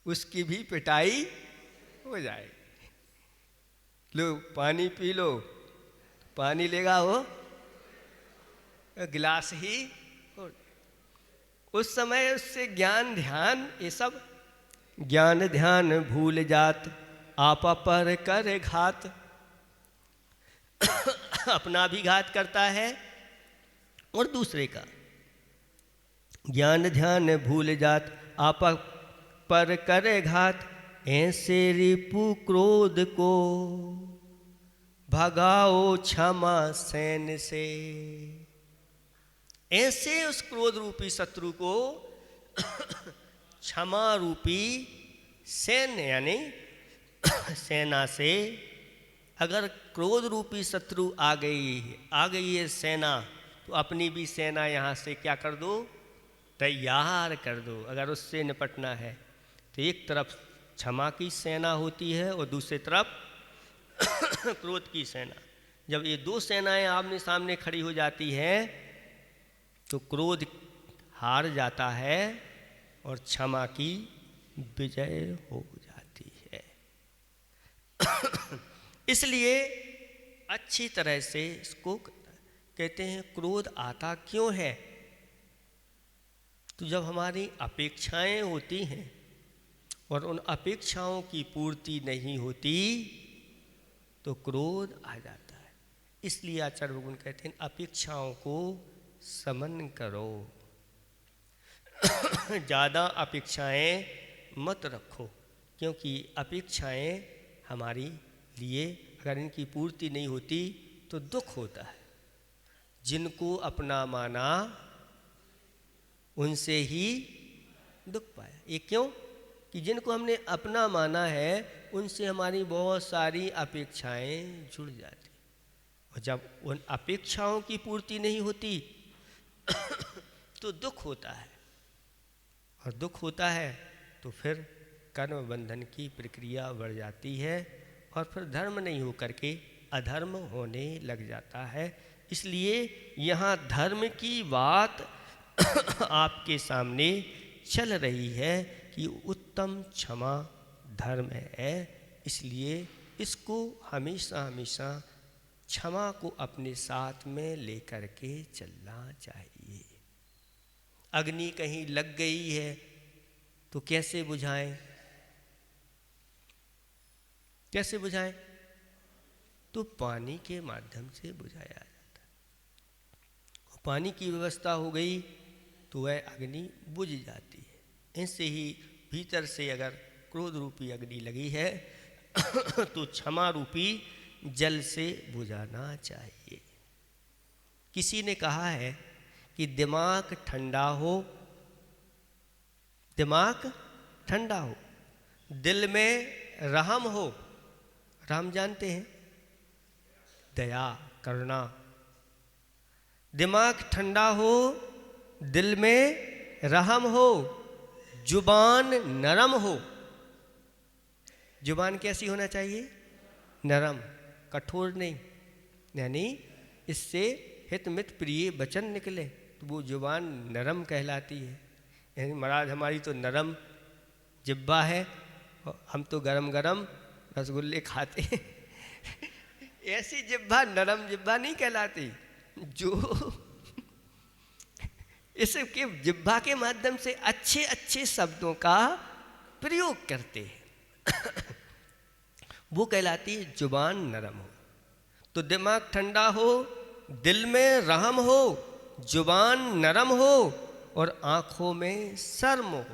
उसकी भी पिटाई हो जाएगी। लो पानी पी लो, पानी लेगा वो गिलास ही हो। उस समय उससे ज्ञान ध्यान ये सब, ज्ञान ध्यान भूल जात आपा पर कर घात। अपना भी घात करता है और दूसरे का। ज्ञान ध्यान भूल जात आपा पर करे घात, ऐसे रिपु क्रोध को भगाओ क्षमा सैन से। ऐसे उस क्रोध रूपी शत्रु को क्षमा रूपी सैन्य यानी सेना से, अगर क्रोध रूपी शत्रु आ गई है सेना, तो अपनी भी सेना यहाँ से क्या कर दो, तैयार कर दो। अगर उससे निपटना है तो एक तरफ क्षमा की सेना होती है और दूसरी तरफ क्रोध की सेना। जब ये दो सेनाएं आमने सामने खड़ी हो जाती हैं तो क्रोध हार जाता है और क्षमा की विजय हो जाती है। इसलिए अच्छी तरह से इसको कहते हैं क्रोध आता क्यों है। तो जब हमारी अपेक्षाएं होती हैं और उन अपेक्षाओं की पूर्ति नहीं होती तो क्रोध आ जाता है। इसलिए आचार्य भगवान कहते हैं अपेक्षाओं को समन करो। ज़्यादा अपेक्षाएं मत रखो, क्योंकि अपेक्षाएं हमारी लिए अगर इनकी पूर्ति नहीं होती तो दुख होता है। जिनको अपना माना उनसे ही दुख पाया। ये क्यों कि जिनको हमने अपना माना है उनसे हमारी बहुत सारी अपेक्षाएं जुड़ जाती, और जब उन अपेक्षाओं की पूर्ति नहीं होती तो दुख होता है, और दुख होता है तो फिर कर्म बंधन की प्रक्रिया बढ़ जाती है और फिर धर्म नहीं हो करके अधर्म होने लग जाता है। इसलिए यहाँ धर्म की बात आपके सामने चल रही है कि उत्तम क्षमा धर्म है। इसलिए इसको हमेशा हमेशा क्षमा को अपने साथ में लेकर के चलना चाहिए। अग्नि कहीं लग गई है तो कैसे बुझाएं, कैसे बुझाएं? तो पानी के माध्यम से बुझाया जाता है। पानी की व्यवस्था हो गई तो वह अग्नि बुझ जाती है। ऐसे ही भीतर से अगर क्रोध रूपी अग्नि लगी है तो क्षमा रूपी जल से बुझाना चाहिए। किसी ने कहा है कि दिमाग ठंडा हो, दिमाग ठंडा हो, दिल में रहम हो। रहम जानते हैं? दया, करुणा। दिमाग ठंडा हो, दिल में रहम हो, जुबान नरम हो। जुबान कैसी होना चाहिए? नरम, कठोर नहीं। यानी इससे हित मित प्रिय वचन निकले तो वो जुबान नरम कहलाती है। यानी महाराज हमारी तो नरम जिब्बा है, हम तो गरम गरम रसगुल्ले खाते हैं। ऐसी जिब्बा नरम जिब्बा नहीं कहलाती जो इसके जिब्बा के माध्यम से अच्छे अच्छे शब्दों का प्रयोग करते हैं। वो कहलाती है जुबान नरम हो। तो दिमाग ठंडा हो, दिल में रहम हो, जुबान नरम हो और आंखों में शर्म हो।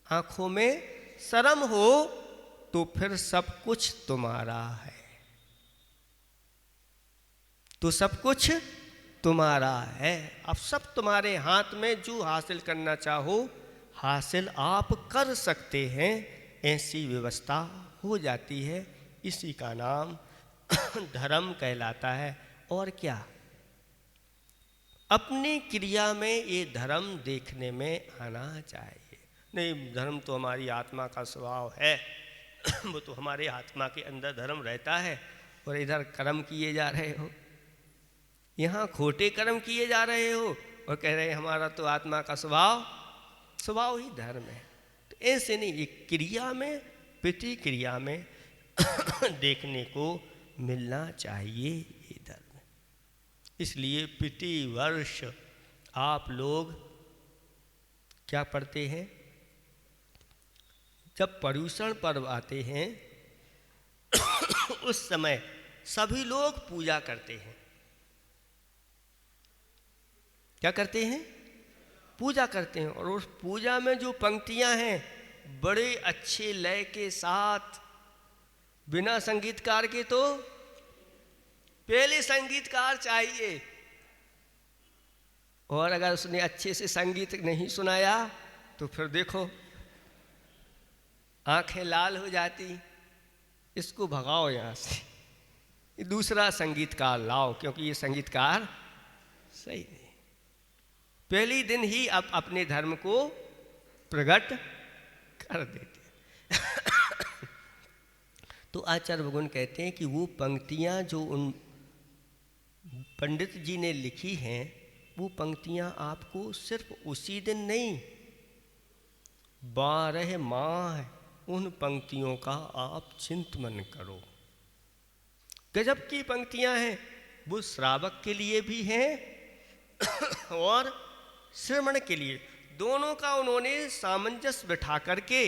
आंखों में शर्म हो तो फिर सब कुछ तुम्हारा है। तो सब कुछ तुम्हारा है। अब सब तुम्हारे हाथ में, जो हासिल करना चाहो हासिल आप कर सकते हैं, ऐसी व्यवस्था हो जाती है। इसी का नाम धर्म कहलाता है। और क्या? अपनी क्रिया में ये धर्म देखने में आना चाहिए। नहीं, धर्म तो हमारी आत्मा का स्वभाव है, वो तो हमारे आत्मा के अंदर धर्म रहता है और इधर कर्म किए जा रहे हो, यहाँ खोटे कर्म किए जा रहे हो और कह रहे हैं हमारा तो आत्मा का स्वभाव ही धर्म है। तो ऐसे नहीं, ये क्रिया में, प्रतिक्रिया में देखने को मिलना चाहिए ये धर्म। इसलिए प्रति वर्ष आप लोग क्या पढ़ते हैं? जब पर्युषण पर्व आते हैं उस समय सभी लोग पूजा करते हैं। क्या करते हैं? पूजा करते हैं। और उस पूजा में जो पंक्तियां हैं बड़े अच्छे लय के साथ, बिना संगीतकार के, तो पहले संगीतकार चाहिए, और अगर उसने अच्छे से संगीत नहीं सुनाया तो फिर देखो आंखें लाल हो जाती। इसको भगाओ यहाँ से, दूसरा संगीतकार लाओ, क्योंकि ये संगीतकार सही नहीं। पहली दिन ही आप अपने धर्म को प्रकट कर देते। तो आचार्य भगवान कहते हैं कि वो पंक्तियां जो उन पंडित जी ने लिखी हैं, वो पंक्तियां आपको सिर्फ उसी दिन नहीं, 12 माह उन पंक्तियों का आप चिंतन करो। गजब की पंक्तियां हैं। वो श्रावक के लिए भी हैं और श्रवण के लिए, दोनों का उन्होंने सामंजस्य बिठा करके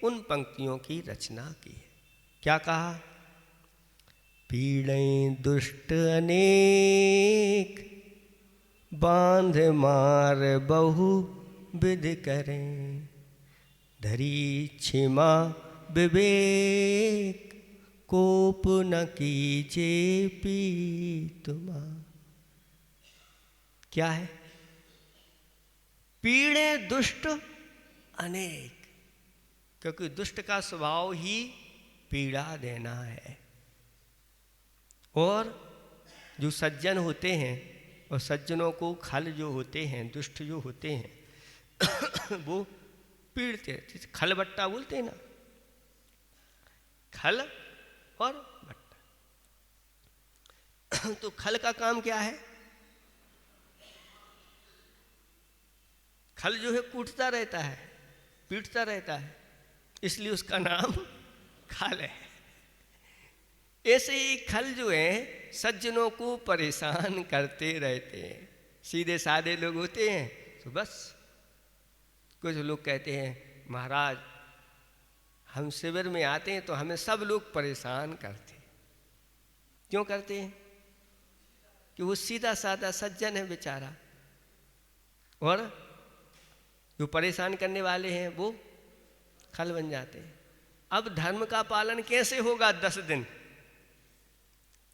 उन पंक्तियों की रचना की है। क्या कहा? पीड़ें दुष्ट अनेक, बांध मार बहु विध करें, धरी क्षमा विवेक, कोप न कीजे पीतुमा। क्या है? पीड़े दुष्ट अनेक, क्योंकि दुष्ट का स्वभाव ही पीड़ा देना है। और जो सज्जन होते हैं, और सज्जनों को खल जो होते हैं, दुष्ट जो होते हैं वो पीड़ते हैं। खल बट्टा बोलते हैं ना, खल और बट्टा। तो खल का काम क्या है? खल जो है कूटता रहता है, पीटता रहता है, इसलिए उसका नाम खल है। ऐसे ही खल जो है सज्जनों को परेशान करते रहते हैं। सीधे साधे लोग होते हैं तो बस, कुछ लोग कहते हैं महाराज हम शिविर में आते हैं तो हमें सब लोग परेशान करते हैं। क्यों करते हैं? कि वो सीधा साधा सज्जन है बेचारा, और जो परेशान करने वाले हैं वो खल बन जाते हैं। अब धर्म का पालन कैसे होगा 10 दिन?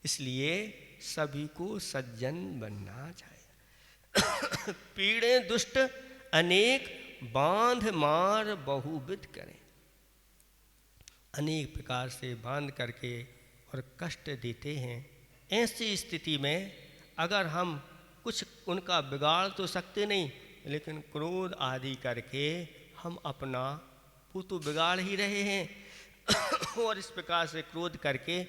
इसलिए सभी को सज्जन बनना चाहिए। पीड़े दुष्ट अनेक, बांध मार बहुविध करें। अनेक प्रकार से बांध करके और कष्ट देते हैं। ऐसी स्थिति में अगर हम कुछ उनका बिगाड़ तो सकते नहीं, लेकिन क्रोध आदि करके हम अपना वो तो बिगाड़ ही रहे हैं और इस प्रकार से क्रोध करके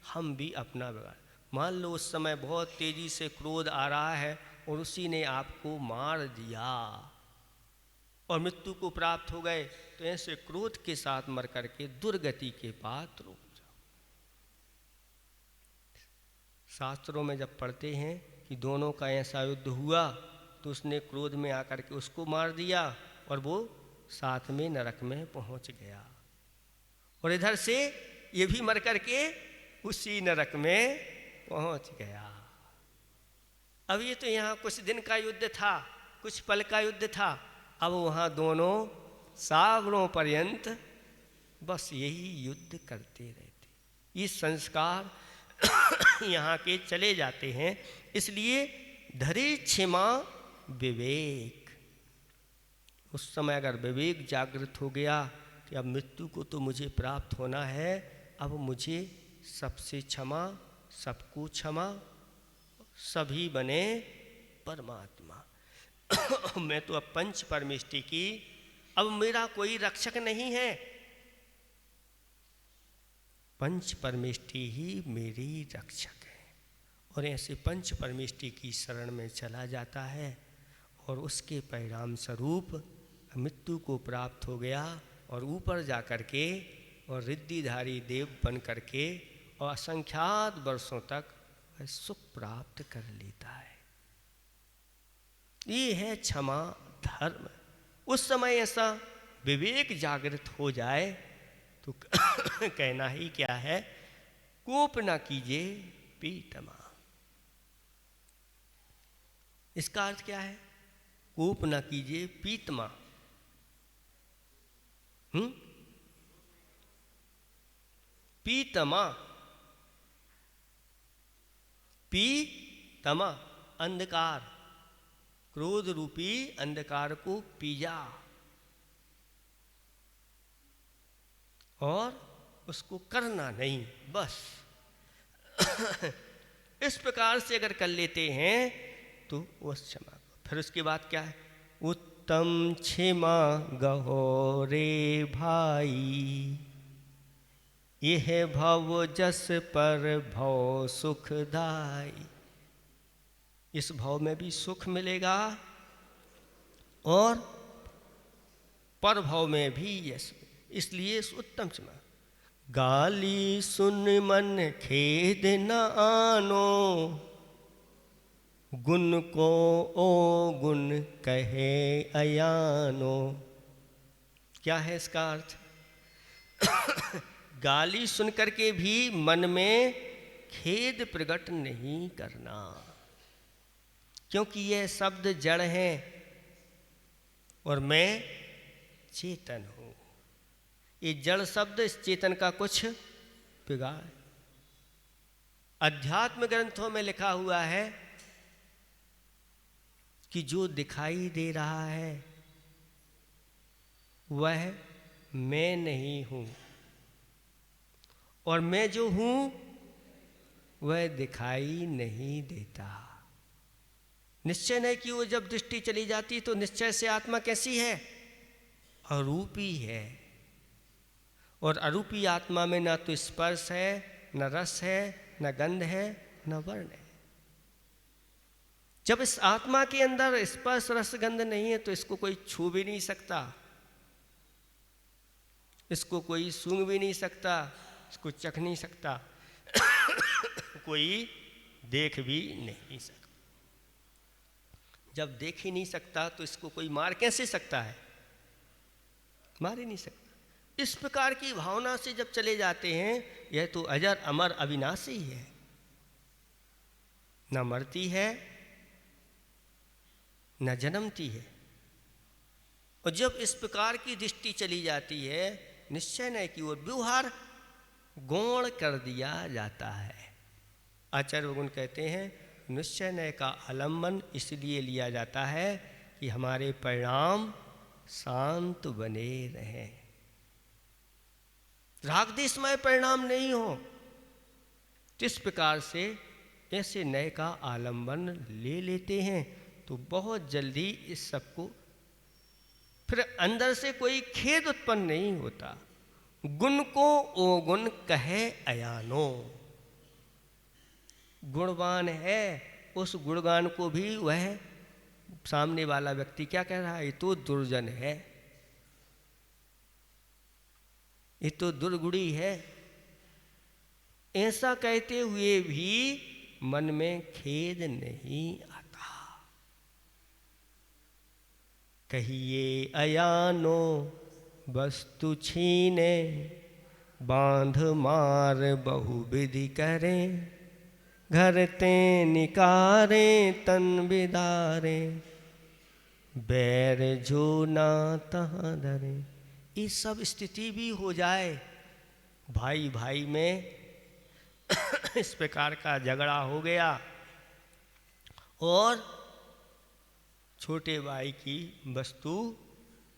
हम भी अपना बिगाड़। मान लो उस समय बहुत तेजी से क्रोध आ रहा है और उसी ने आपको मार दिया और मृत्यु को प्राप्त हो गए, तो ऐसे क्रोध के साथ मर करके दुर्गति के पात्र हो जाओ। शास्त्रों में जब पढ़ते हैं कि दोनों का ऐसा युद्ध हुआ तो उसने क्रोध में आकर के उसको मार दिया और वो साथ में नरक में पहुंच गया, और इधर से ये भी मर करके उसी नरक में पहुंच गया। अब ये तो यहाँ कुछ दिन का युद्ध था, कुछ पल का युद्ध था, अब वहाँ दोनों सागरों पर्यंत बस यही युद्ध करते रहते। ये संस्कार यहाँ के चले जाते हैं। इसलिए धरे क्षमा विवेक। उस समय अगर विवेक जागृत हो गया कि अब मृत्यु को तो मुझे प्राप्त होना है, अब मुझे सबसे क्षमा, सबको क्षमा, सभी बने परमात्मा। मैं तो अब पंच परमेष्टि की, अब मेरा कोई रक्षक नहीं है, पंच परमेष्टि ही मेरी रक्षक है। और ऐसे पंच परमेष्टि की शरण में चला जाता है और उसके परिणाम स्वरूप मृत्यु को प्राप्त हो गया और ऊपर जा कर के और रिद्धिधारी देव बन करके और असंख्यात वर्षों तक सुख प्राप्त कर लेता है। ये है क्षमा धर्म। उस समय ऐसा विवेक जागृत हो जाए तो कहना ही क्या है, कोप न कीजिए पीतमा। इसका अर्थ क्या है? कोप न कीजिए पीतमा। पीतमा, पीतमा अंधकार, क्रोध रूपी अंधकार को पीजा और उसको करना नहीं, बस इस प्रकार से अगर कर लेते हैं तो वो क्षमा। फिर उसके बाद क्या है? उत्तम क्षमा गहो रे भाई, यह भव जस पर भव सुखदाई। इस भव में भी सुख मिलेगा और पर भव में भी यश। इसलिए उत्तम क्षमा। गाली सुन मन खेद न आनो, गुण को ओ गुण कहे अयानो। क्या है इसका अर्थ? गाली सुन करके भी मन में खेद प्रकट नहीं करना, क्योंकि यह शब्द जड़ हैं और मैं चेतन हूँ। ये जड़ शब्द इस चेतन का कुछ बिगाड़। अध्यात्म ग्रंथों में लिखा हुआ है कि जो दिखाई दे रहा है वह मैं नहीं हूँ, और मैं जो हूँ वह दिखाई नहीं देता। निश्चय नहीं कि वो जब दृष्टि चली जाती तो निश्चय से आत्मा कैसी है? अरूपी है। और अरूपी आत्मा में न तो स्पर्श है, न रस है, न गंध है, न वर्ण है। जब इस आत्मा के अंदर स्पर्श रस गंध नहीं है तो इसको कोई छू भी नहीं सकता, इसको कोई सूंघ भी नहीं सकता, इसको चख नहीं सकता, कोई देख भी नहीं सकता। जब देख ही नहीं सकता तो इसको कोई मार कैसे सकता है? मार ही नहीं सकता। इस प्रकार की भावना से जब चले जाते हैं, यह तो अजर अमर अविनाशी है, न मरती है न जन्मती है। और जब इस प्रकार की दृष्टि चली जाती है, निश्चय नहीं कि वो व्यवहार गौण कर दिया जाता है। आचार्य भगवान कहते हैं निश्चय नय का आलम्बन इसलिए लिया जाता है कि हमारे परिणाम शांत बने रहें, राग देशमय परिणाम नहीं हो। इस प्रकार से ऐसे नए का आलंबन ले लेते हैं तो बहुत जल्दी इस सबको फिर अंदर से कोई खेद उत्पन्न नहीं होता। गुण को ओ गुण कहे अयानो, गुणवान है उस गुणगान को भी वह सामने वाला व्यक्ति क्या कह रहा है, ये तो दुर्जन है, ये तो दुर्गुणी है। ऐसा कहते हुए भी मन में खेद नहीं आता। कहिए अयानो वस्तु छीने, बांध मार बहुविधि करें, घर ते निकारे तन बिदारे, बैर जो ना तहाँ धरे। ये सब स्थिति भी हो जाए, भाई भाई में इस प्रकार का झगड़ा हो गया और छोटे भाई की वस्तु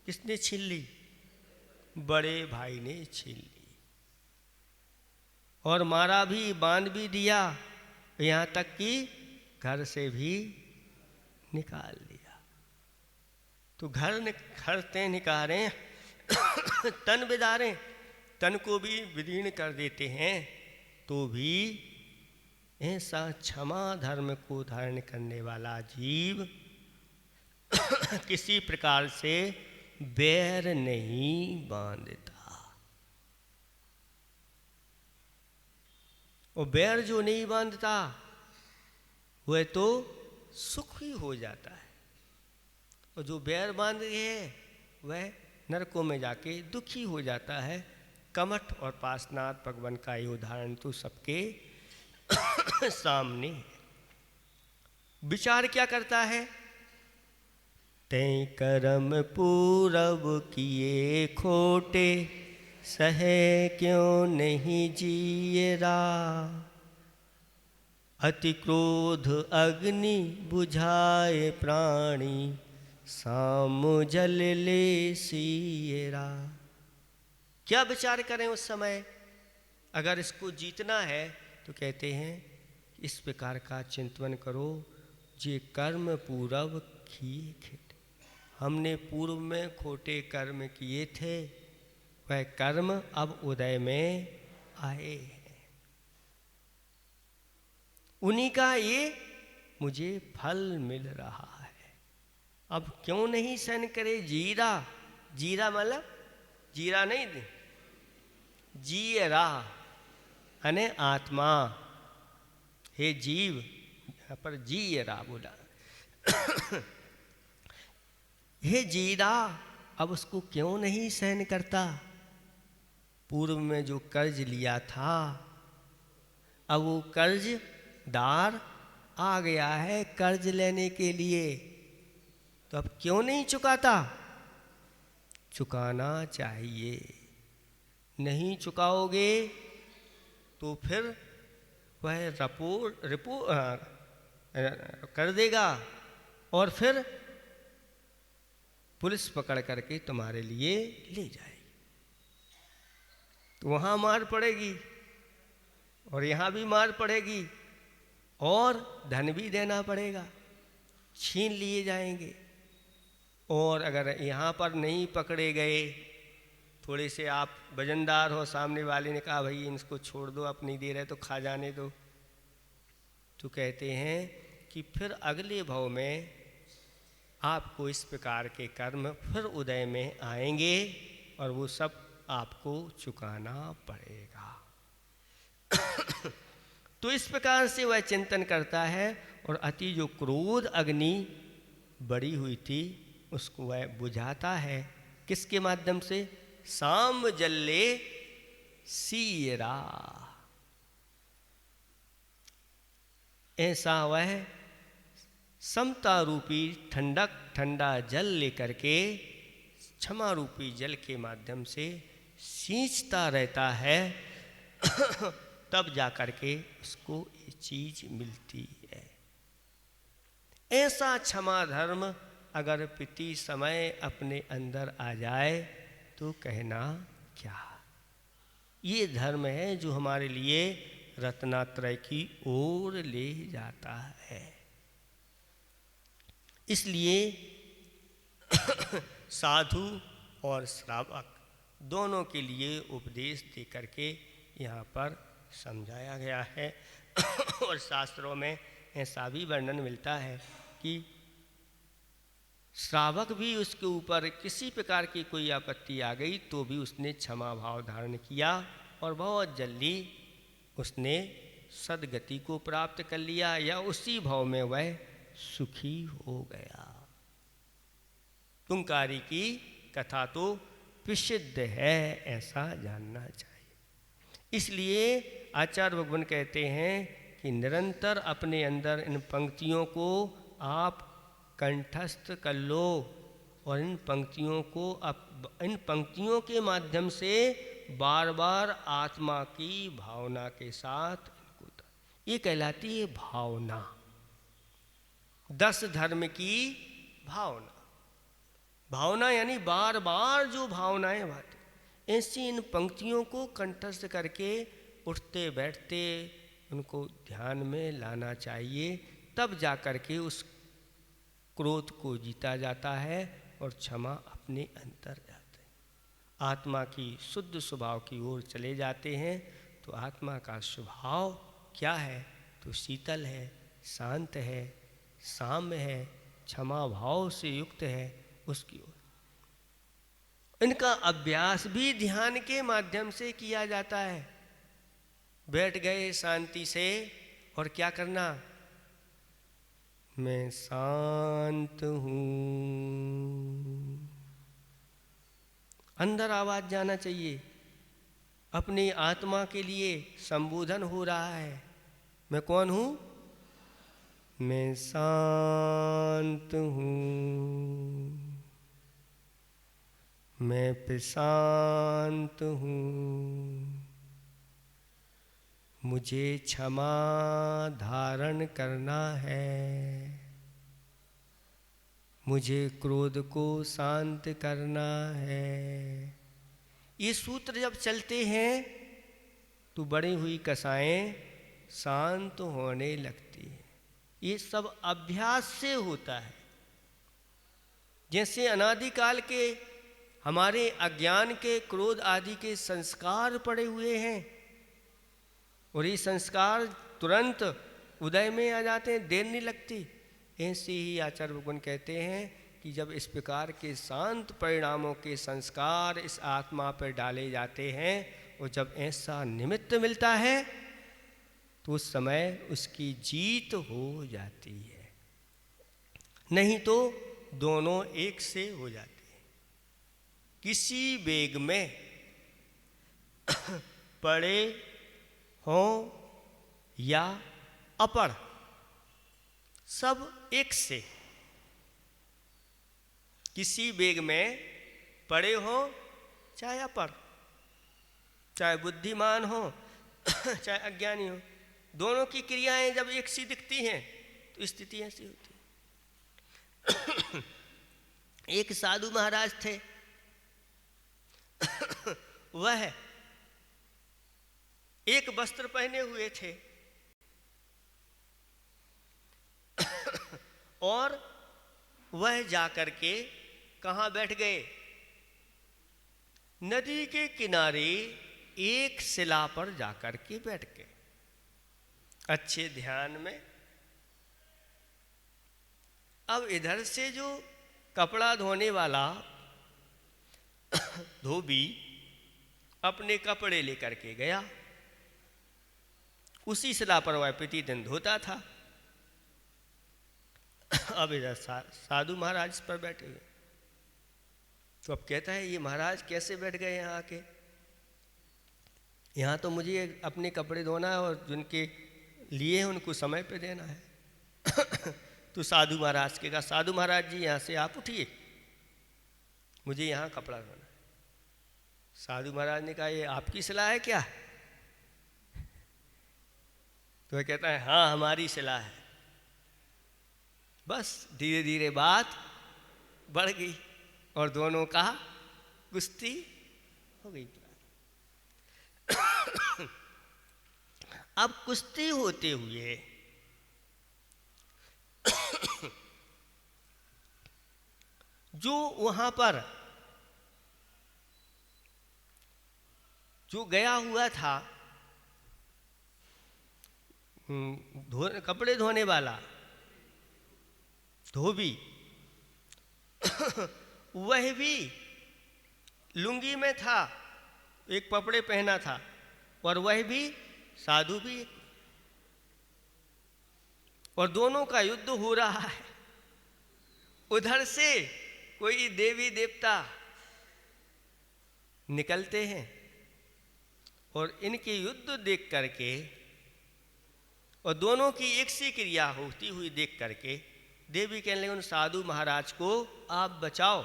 किसने छीन ली, बड़े भाई ने छीन ली और मारा भी, बांध भी दिया, यहाँ तक कि घर से भी निकाल दिया। तो घर ते निकालें तन बिदारें, तन को भी विदीर्ण कर देते हैं। तो भी ऐसा क्षमा धर्म को धारण करने वाला जीव किसी प्रकार से बैर नहीं बांधता। और बैर जो नहीं बांधता वह तो सुख ही हो जाता है, और जो बैर बांध है वह नरकों में जाके दुखी हो जाता है। कमठ और पासनाथ भगवान का ये उदाहरण तो सबके सामने है। विचार क्या करता है, तैं कर्म पूरब किए खोटे, सहे क्यों नहीं जिए रा, अति क्रोध अग्नि बुझाए प्राणी, साम जल ले सिएरा। क्या विचार करें उस समय, अगर इसको जीतना है तो कहते हैं इस प्रकार का चिंतन करो, जे कर्म पूर्व किए खेटे, हमने पूर्व में खोटे कर्म किए थे, वह कर्म अब उदय में आए हैं, उन्हीं का ये मुझे फल मिल रहा है। अब क्यों नहीं सहन करे जीरा, जीरा मतलब जीरा नहीं, जीरा अने आत्मा, हे जीव, यहाँ पर जीरा बोला हे जीरा, अब उसको क्यों नहीं सहन करता। पूर्व में जो कर्ज लिया था, अब वो कर्जदार आ गया है कर्ज लेने के लिए, तो अब क्यों नहीं चुकाता। चुकाना चाहिए, नहीं चुकाओगे तो फिर वह रिपो कर देगा और फिर पुलिस पकड़ करके तुम्हारे लिए ले जाएगी, तो वहाँ मार पड़ेगी और यहाँ भी मार पड़ेगी और धन भी देना पड़ेगा, छीन लिए जाएंगे। और अगर यहाँ पर नहीं पकड़े गए, थोड़े से आप वजनदार हो, सामने वाले ने कहा भाई इनको छोड़ दो, आप नहीं दे रहे तो खा जाने दो, तो कहते हैं कि फिर अगले भव में आपको इस प्रकार के कर्म फिर उदय में आएंगे और वो सब आपको चुकाना पड़ेगा। तो इस प्रकार से वह चिंतन करता है और अति जो क्रोध अग्नि बड़ी हुई थी उसको वह बुझाता है, किसके माध्यम से, साम जल्ले सीरा। ऐसा वह समता रूपी ठंडक ठंडा जल लेकर के क्षमा रूपी जल के माध्यम से सींचता रहता है तब जाकर के उसको ये चीज मिलती है। ऐसा क्षमा धर्म अगर पिति समय अपने अंदर आ जाए तो कहना क्या। ये धर्म है जो हमारे लिए रत्नात्रय की ओर ले जाता है। इसलिए साधु और श्रावक दोनों के लिए उपदेश दे करके यहाँ पर समझाया गया है। और शास्त्रों में ऐसा भी वर्णन मिलता है कि श्रावक भी उसके ऊपर किसी प्रकार की कोई आपत्ति आ गई तो भी उसने क्षमा भाव धारण किया और बहुत जल्दी उसने सद्गति को प्राप्त कर लिया या उसी भाव में वह सुखी हो गया। तुंकारी की कथा तो प्रसिद्ध है, ऐसा जानना चाहिए। इसलिए आचार्य भगवान कहते हैं कि निरंतर अपने अंदर इन पंक्तियों को आप कंठस्थ कर लो और इन पंक्तियों के माध्यम से बार बार आत्मा की भावना के साथ इनको, ये कहलाती है भावना। 10 धर्म की भावना, भावना यानी बार बार जो भावनाएं बातें, ऐसी इन पंक्तियों को कंठस्थ करके उठते बैठते उनको ध्यान में लाना चाहिए। तब जा कर के उस क्रोध को जीता जाता है और क्षमा अपने अंतर जाते हैं। आत्मा की शुद्ध स्वभाव की ओर चले जाते हैं। तो आत्मा का स्वभाव क्या है? तो शीतल है, शांत है, साम्य है, क्षमा भाव से युक्त है, उसकी ओर। इनका अभ्यास भी ध्यान के माध्यम से किया जाता है। बैठ गए शांति से और क्या करना? मैं शांत हूँ। अंदर आवाज जाना चाहिए। अपनी आत्मा के लिए संबोधन हो रहा है, मैं कौन हूँ? मैं शांत हूँ, मैं प्रशांत हूँ। मुझे क्षमा धारण करना है, मुझे क्रोध को शांत करना है। ये सूत्र जब चलते हैं तो बड़ी हुई कसाएं शांत होने लगती हैं। ये सब अभ्यास से होता है। जैसे अनादिकाल के हमारे अज्ञान के क्रोध आदि के संस्कार पड़े हुए हैं और ये संस्कार तुरंत उदय में आ जाते हैं, देर नहीं लगती। ऐसे ही आचार्य भगवान कहते हैं कि जब इस प्रकार के शांत परिणामों के संस्कार इस आत्मा पर डाले जाते हैं और जब ऐसा निमित्त मिलता है तो उस समय उसकी जीत हो जाती है। नहीं तो दोनों एक से हो जाते हैं। किसी वेग में पड़े हों या अपर, सब एक से। किसी वेग में पड़े हो चाहे अपर, चाहे बुद्धिमान हो चाहे अज्ञानी हो, दोनों की क्रियाएं जब एक सी दिखती हैं तो स्थिति ऐसी होती है। एक साधु महाराज थे, वह एक वस्त्र पहने हुए थे और वह जाकर के कहाँ बैठ गए? नदी के किनारे एक शिला पर जाकर के बैठ गए, अच्छे ध्यान में। अब इधर से जो कपड़ा धोने वाला धोबी अपने कपड़े लेकर के गया, उसी शिला पर वह प्रतिदिन धोता था। अब इधर साधु महाराज पर बैठे हुए, तो अब कहता है ये महाराज कैसे बैठ गए यहाँ आके? यहाँ तो मुझे अपने कपड़े धोना है और जिनके लिए उनको समय पे देना है। तो साधु महाराज के कहा, साधु महाराज जी यहाँ से आप उठिए, मुझे यहाँ कपड़ा धोना है। साधु महाराज ने कहा ये आपकी सलाह है क्या? तो वह कहता है हाँ हमारी सलाह है। बस धीरे धीरे बात बढ़ गई और दोनों का कुश्ती हो गई। अब कुश्ती होते हुए जो वहां पर जो गया हुआ था कपड़े धोने वाला धोबी वह भी लुंगी में था, एक कपड़े पहना था, और वह भी साधु भी, और दोनों का युद्ध हो रहा है। उधर से कोई देवी देवता निकलते हैं और इनके युद्ध देख करके और दोनों की एक सी क्रिया होती हुई देख करके देवी कहने लगे उन साधु महाराज को, आप बचाओ।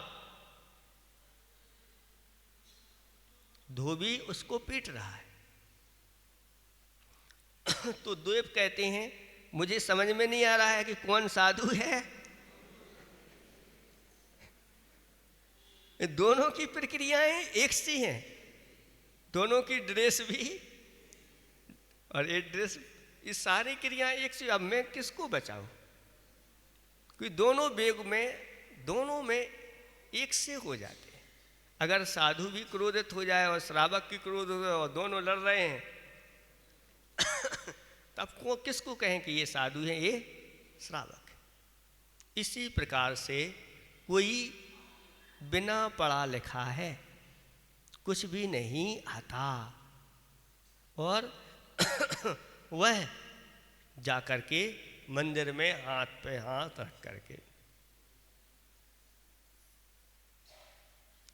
धोबी उसको पीट रहा है। तो देव कहते हैं मुझे समझ में नहीं आ रहा है कि कौन साधु है। दोनों की प्रक्रियाएं एक सी हैं, दोनों की ड्रेस भी और ये ड्रेस, ये सारी क्रियाएं एक सी। अब मैं किसको बचाऊं? कि दोनों में एक से हो जाते हैं। अगर साधु भी क्रोधित हो जाए और श्रावक की क्रोध हो जाए और दोनों लड़ रहे हैं तब को किसको कहें कि ये साधु है, ये श्रावक है? इसी प्रकार से कोई बिना पढ़ा लिखा है, कुछ भी नहीं आता, और वह जाकर के मंदिर में हाथ पे हाथ रख करके,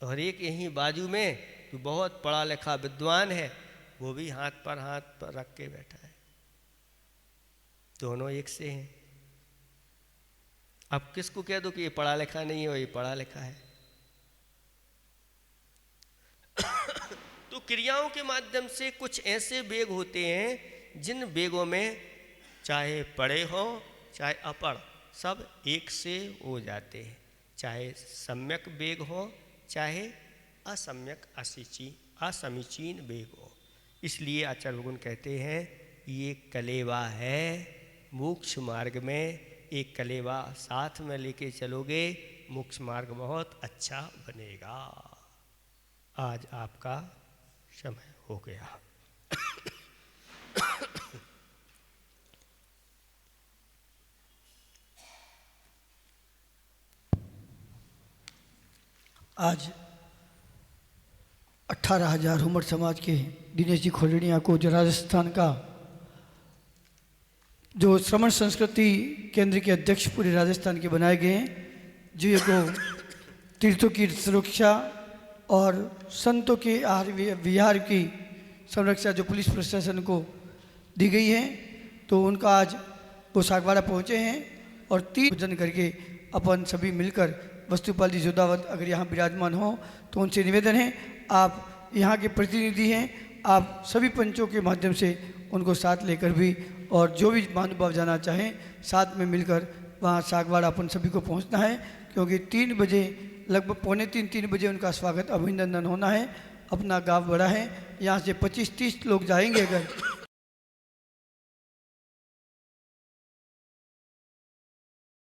और एक यहीं बाजू में जो बहुत पढ़ा लिखा विद्वान है वो भी हाथ पर रख के बैठा है। दोनों एक से हैं। अब किसको कह दो कि ये पढ़ा लिखा नहीं है और ये पढ़ा लिखा है? तो क्रियाओं के माध्यम से कुछ ऐसे वेग होते हैं जिन वेगों में चाहे पढ़े हो चाहे अपढ़ सब एक से हो जाते हैं, चाहे सम्यक वेग हो चाहे असम्यक असमीचीन वेग हो। इसलिए आचार्य भगवान कहते हैं ये कलेवा है मोक्ष मार्ग में, एक कलेवा साथ में लेके चलोगे मोक्ष मार्ग बहुत अच्छा बनेगा। आज आपका समय हो गया। आज 18,000 हुमर समाज के दिनेश जी खोलड़िया को जो राजस्थान का जो श्रमण संस्कृति केंद्र के अध्यक्ष पूरे राजस्थान के बनाए गए हैं, जो ये को तीर्थों की सुरक्षा और संतों के आहार विहार की संरक्षा जो पुलिस प्रशासन को दी गई है, तो उनका आज वो सागवाड़ा पहुँचे हैं और 3 भोजन करके अपन सभी मिलकर वस्तुपाल जी जोधावत अगर यहाँ विराजमान हो तो उनसे निवेदन है, आप यहाँ के प्रतिनिधि हैं, आप सभी पंचों के माध्यम से उनको साथ लेकर भी और जो भी महानुभाव जाना चाहें साथ में मिलकर वहाँ सागवाड़ा अपन सभी को पहुँचना है, क्योंकि 3 बजे लगभग 2:45-3 बजे उनका स्वागत अभिनंदन होना है। अपना गांव बड़ा है, यहाँ से 25-30 लोग जाएंगे अगर